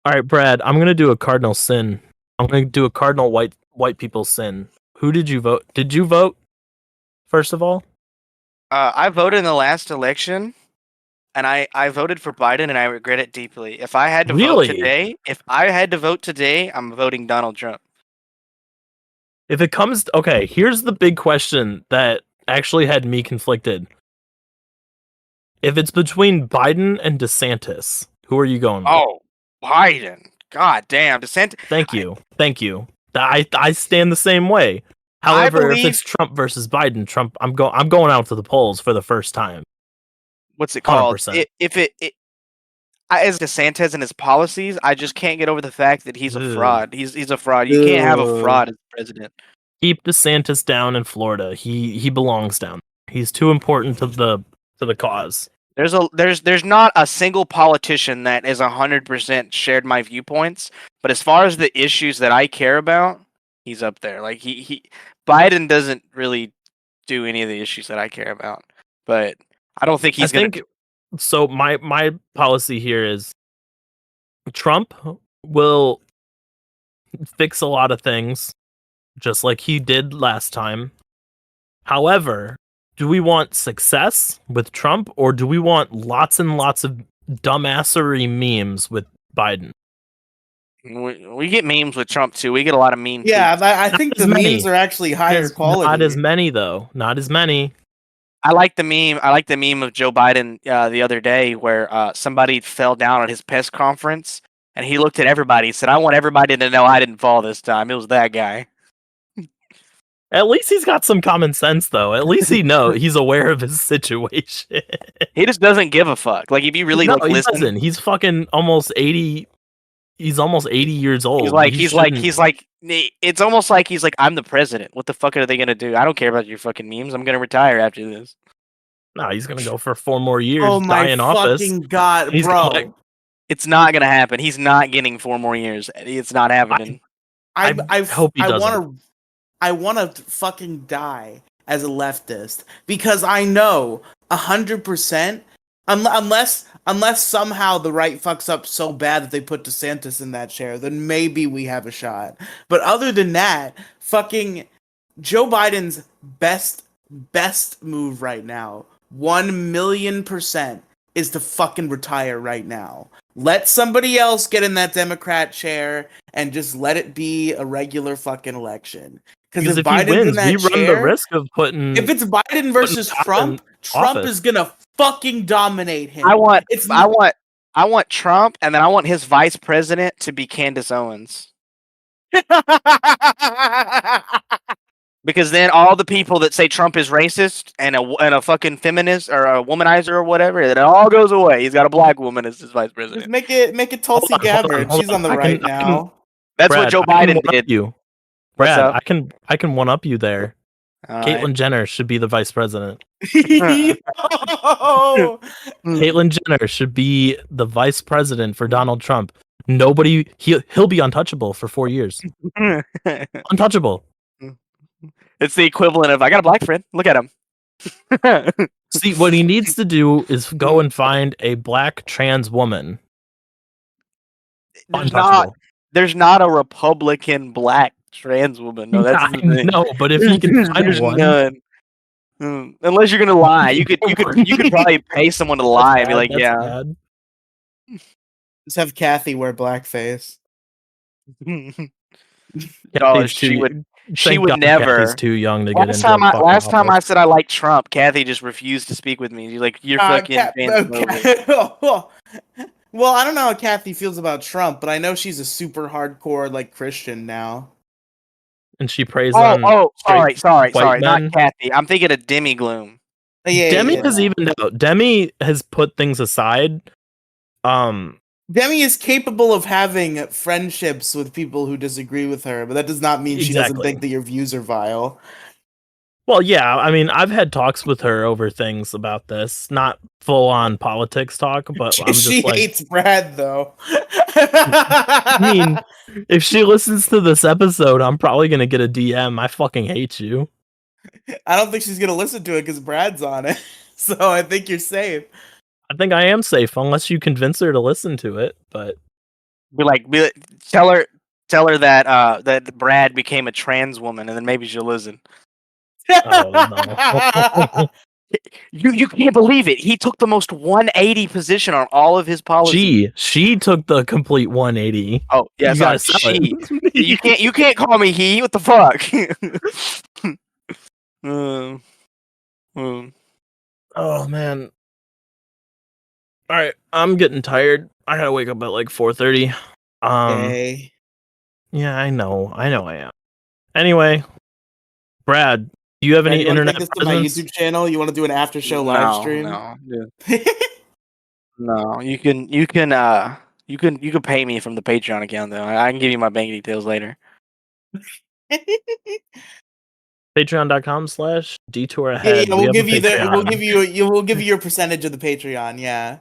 All right, Brad, I'm gonna do a cardinal sin. I'm gonna do a cardinal white people sin. Who did you vote? Did you vote first of all?
I voted in the last election, and I voted for Biden, and I regret it deeply. If I had to vote today, I'm voting Donald Trump.
If it comes, okay, here's the big question that actually had me conflicted. If it's between Biden and DeSantis, who are you going with?
Oh, Biden! God damn, DeSantis.
Thank you. I stand the same way.
I
However, if
believe
it's Trump versus Biden, I'm going out to the polls for the first time.
what's it called?
100%.
As DeSantis and his policies, I just can't get over the fact that he's a
Ugh.
fraud. He's a fraud. You can't have a fraud as president.
Keep DeSantis down in Florida. He belongs down. He's too important to the cause.
There's not a single politician that is 100% shared my viewpoints, but as far as the issues that I care about, he's up there. Like Biden doesn't really do any of the issues that I care about, but I don't think he's gonna.
So my policy here is Trump will fix a lot of things, just like he did last time. However, do we want success with Trump, or do we want lots and lots of dumbassery memes with Biden?
We get memes with Trump too. We get a lot of memes.
Yeah, I think the memes are actually higher quality.
Not as many though. Not as many.
I like the meme. I like the meme of Joe Biden the other day where somebody fell down at his press conference and he looked at everybody. He said, "I want everybody to know I didn't fall this time." It was that guy.
At least he's got some common sense, though. At least he's aware of his situation.
He just doesn't give a fuck. Like if you really
No,
like
he
listen,
doesn't. He's fucking almost 80. He's almost 80 years old.
he's like. It's almost like he's like, "I'm the president. What the fuck are they gonna do? I don't care about your fucking memes. I'm gonna retire after this."
No, he's gonna go for 4 more years.
Oh
die
my
in office.
fucking god,
He's
bro!
It's not gonna happen. He's not getting 4 more years. It's not happening.
I hope he doesn't.
I want to fucking die as a leftist because I know 100%, unless somehow the right fucks up so bad that they put DeSantis in that chair, then maybe we have a shot. But other than that, fucking Joe Biden's best move right now, 1,000,000%, is to fucking retire right now. Let somebody else get in that Democrat chair and just let it be a regular fucking election. Because if Biden's
he wins,
in that
we
chair,
run the risk of putting.
If it's Biden versus Trump, Trump is gonna fucking dominate him.
I want Trump, and then I want his vice president to be Candace Owens. Because then all the people that say Trump is racist and a fucking feminist or a womanizer or whatever, it all goes away. He's got a black woman as his vice president.
Just make it Tulsi Gabbard. She's on the right now.
That's Brad, what Joe Biden did.
Brad, I can one up you there. Caitlyn Jenner should be the vice president. Caitlyn Jenner should be the vice president for Donald Trump. He'll be untouchable for 4 years. Untouchable.
It's the equivalent of I got a black friend. Look at him.
See, what he needs to do is go and find a black trans woman.
There's not a Republican black trans woman. No, that's the thing.
No, but if he can find one,
none. Unless you're gonna lie, you could probably pay someone to lie and be like, yeah.
Bad.
Just have Kathy wear blackface.
No, she would never.
Kathy's too young to get into.
Last time I said I like Trump, Kathy just refused to speak with me. She's like, "You're fucking."
Well, I don't know how Kathy feels about Trump, but I know she's a super hardcore like Christian now.
And she prays on.
Sorry, not Kathy. I'm thinking of Demi Gloom.
Demi has evened out. Demi has put things aside.
Demi is capable of having friendships with people who disagree with her, but that does not mean she doesn't think that your views are vile.
Well, yeah, I mean, I've had talks with her over things about this, not full-on politics talk, but I'm just
she hates Brad, though.
I mean, if she listens to this episode, I'm probably gonna get a DM. I fucking hate you.
I don't think she's gonna listen to it because Brad's on it. So I think you're safe.
I think I am safe unless you convince her to listen to it. But
Be like, tell her that that Brad became a trans woman, and then maybe she'll listen.
oh no,
You can't believe it. He took the most 180 position on all of his policies.
she took the complete 180.
Oh yeah,
You
sorry,
gotta sell
she.
it.
You can't call me he. What the fuck? um, um,
Oh man. All right, I'm getting tired. I gotta wake up at like 4:30.
Okay.
Yeah, I know I am. Anyway, Brad, do you have
Brad,
any
you want to
internet
take this to my
presence?
YouTube channel? You want to do an after show live stream?
dude. No. You can pay me from the Patreon account though. I can give you my bank details later.
Patreon.com/detour
Yeah,
ahead.
yeah,
We
we'll
have a
give you the we'll
Patreon.
give you we'll give you your percentage of the Patreon, yeah.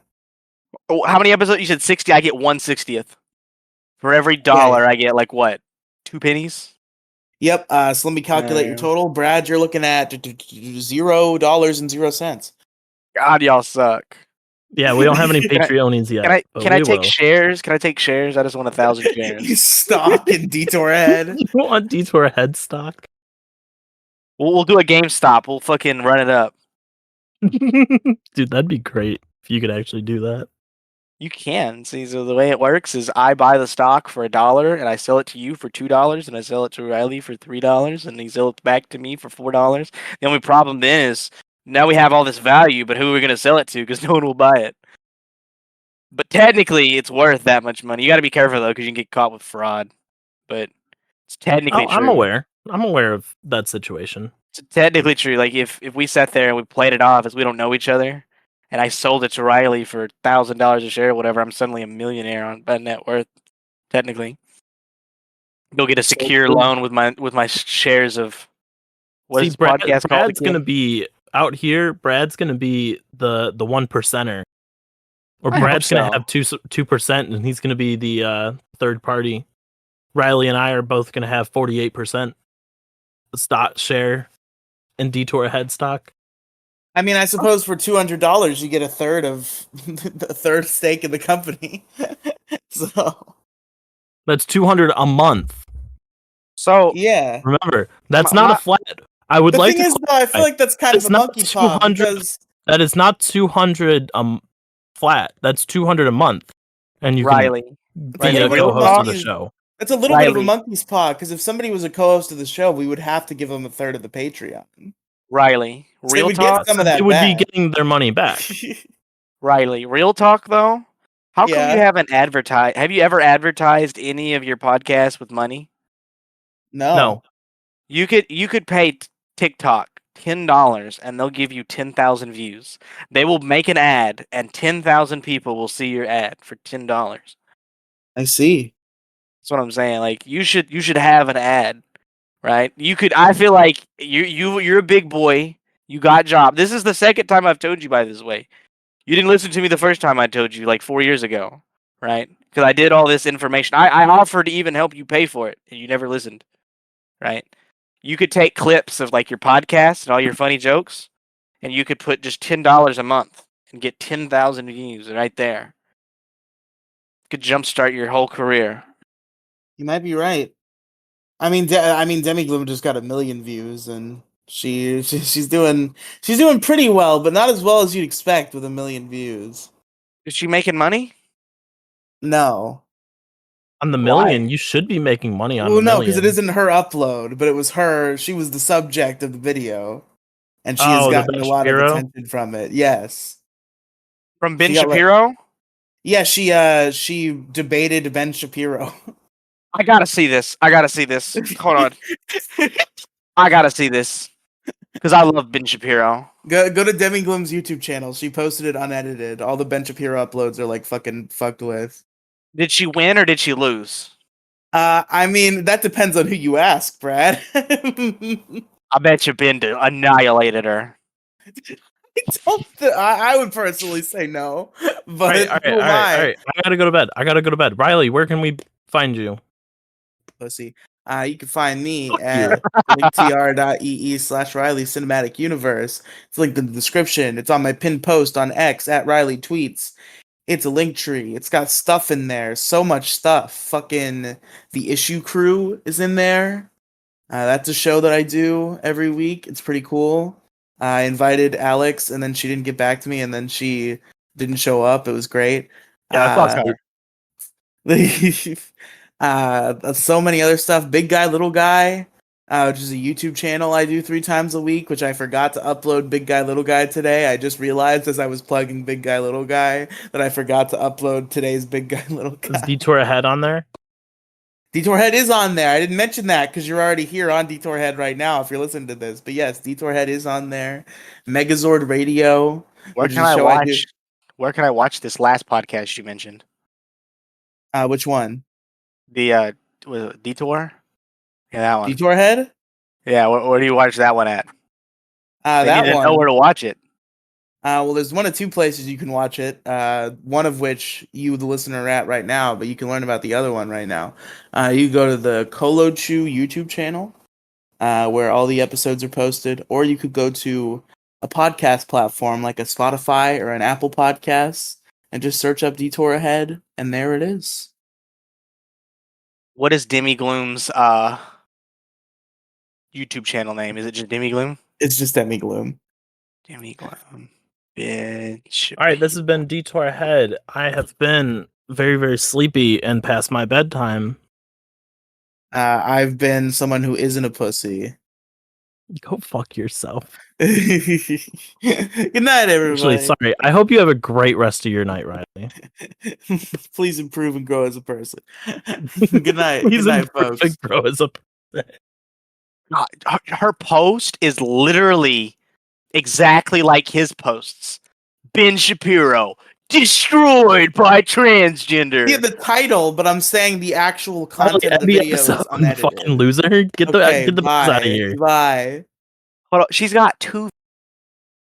Oh, how many episodes? You said 60. I get 1/60th. For every
Yeah, yeah.
dollar, I get like what? 2 pennies?
Yep. So let me calculate your total. Brad, you're looking at $0.00.
God, y'all suck.
Yeah, we don't have any
Can I
Patreonies yet, but
can I
we
take
will.
shares? Can I take shares? I just want 1,000
You
shares.
stock in Detour Head.
You want Detour head stock?
We'll do a GameStop. We'll fucking run it up.
Dude, that'd be great if you could actually do that.
You can. See, so the way it works is I buy the stock for $1 and I sell it to you for $2 and I sell it to Riely for $3 and he sells it back to me for $4. The only problem then is now we have all this value, but who are we going to sell it to? Because no one will buy it. But technically, it's worth that much money. You got to be careful though, because you can get caught with fraud. But it's technically
Oh, I'm
true.
aware. I'm aware of that situation.
It's technically true. Like if we sat there and we played it off as we don't know each other, and I sold it to Riely for $1,000 a share or whatever, I'm suddenly a millionaire on by net worth. Technically, go get a
So
secure loan with my shares of what
See,
is this podcast called
Brad's gonna
again?
be out here. Brad's gonna be the 1%er, or
I hope
Brad's gonna
so.
have 2%, and he's gonna be the third party. Riely and I are both gonna have 48% stock share in Detour head stock.
I mean, I suppose for $200 you get a third stake in the company. So
That's 200 a month.
So
yeah.
Remember, that's
my,
not a
my
flat. I would
The
like
thing
to
is, though, I feel
clarify.
like that's kind of
It's
a
not
monkey paw
200.
because
That is not 200 flat. That's 200 a month, and you can
Riley,
it's a
be
Riley,
little
a
bit of
real
a
co-host of
talk,
the
monkey's.
show.
It's a little bit of a
Riley,
monkey's paw because if somebody was a co-host of the show, we would have to give them a third of the Patreon.
Riley,
So they
real
would get
talk,
Yeah,
some
so
of
they
that
would be
back.
getting their money back.
Riley, real talk though. How come you
Yeah.
haven't advertised? Have you ever advertised any of your podcasts with money?
No.
No,
You could pay TikTok $10 and they'll give you 10,000 views. They will make an ad and 10,000 people will see your ad for $10.
I see.
That's what I'm saying. Like you should have an ad, right? You could. I feel like you're a big boy. You got job. This is the second time I've told you by this way. You didn't listen to me the first time I told you like 4 years ago, right? Because I did all this information. I offered to even help you pay for it, and you never listened, right? You could take clips of like your podcast and all your funny jokes, and you could put just $10 a month and get 10,000 views right there. Could jumpstart your whole career.
You might be right. I mean, Demi Gloom just got 1 million views, and she's doing pretty well, but not as well as you'd expect with 1 million views.
Is she making money?
No.
on the
Why?
million, you should be making money on
Well,
the
no, because it
million.
isn't her upload, but it was her. She was the subject of the video, and she has
Oh, the
gotten
Ben
a lot of
Shapiro.
attention from it. Yes.
From Ben
She got like,
Shapiro?
yeah, she debated Ben Shapiro.
I gotta see this. I gotta see this. Hold on. I gotta see this. Because I love Ben Shapiro.
Go to Demi Gloom's YouTube channel. She posted it unedited. All the Ben Shapiro uploads are like fucking fucked with.
Did she win or did she lose?
I mean, that depends on who you ask, Brad.
I bet you Ben annihilated her.
I would personally say no, but
All
who am I?
right. I gotta go to bed. Riely, where can we find you?
Pussy. You can find me
Fuck you.
at linktr.ee/Riely Cinematic Universe. It's linked in the description. It's on my pinned post on X at Riely Tweets. It's a link tree. It's got stuff in there. So much stuff. Fucking The Issue Crew is in there. That's a show that I do every week. It's pretty cool. I invited Alex, and then she didn't get back to me, and then she didn't show up. It was great.
Yeah, fuck her.
So many other stuff. Big Guy, Little Guy, which is a YouTube channel I do 3 times a week, which I forgot to upload Big Guy, Little Guy today. I just realized as I was plugging Big Guy, Little Guy that I forgot to upload today's Big Guy, Little
Is
Guy.
Detour Ahead on there?
Detour Head is on there. I didn't mention that because you're already here on Detour Head right now if you're listening to this. But yes, Detour Head is on there. Megazord Radio,
Where
which is
can
a
I
show I do.
watch? Where can I watch this last podcast you mentioned?
Which one?
The was it Detour? Yeah, that one.
Detour Head?
Yeah, where do you watch that one at? They
That
need to
one.
know where to watch it.
Well, there's one of 2 places you can watch it. One of which you, the listener, are at right now, but you can learn about the other one right now. You go to the Colo Chew YouTube channel, where all the episodes are posted, or you could go to a podcast platform like a Spotify or an Apple Podcasts and just search up Detour Ahead, and there it is.
What is Demi Gloom's YouTube channel name? Is it just Demi Gloom?
It's just Demi Gloom.
Demi Gloom. Bitch.
All right, this has been Detour Ahead. I have been very, very sleepy and past my bedtime.
I've been someone who isn't a pussy.
Go fuck yourself.
Good night, everybody.
Actually, sorry. I hope you have a great rest of your night, Riely.
Please improve and grow as a person. Good night.
Please
Good night,
improve
folks.
and grow as a person.
God, her post is literally exactly like his posts. Ben Shapiro destroyed by transgender.
Yeah, the title, but I'm saying the actual
Riely,
content of
end
the
the
video is
episode,
unedited.
fucking loser. Get the
Okay,
buzz out of here.
bye.
Hold on, she's got 2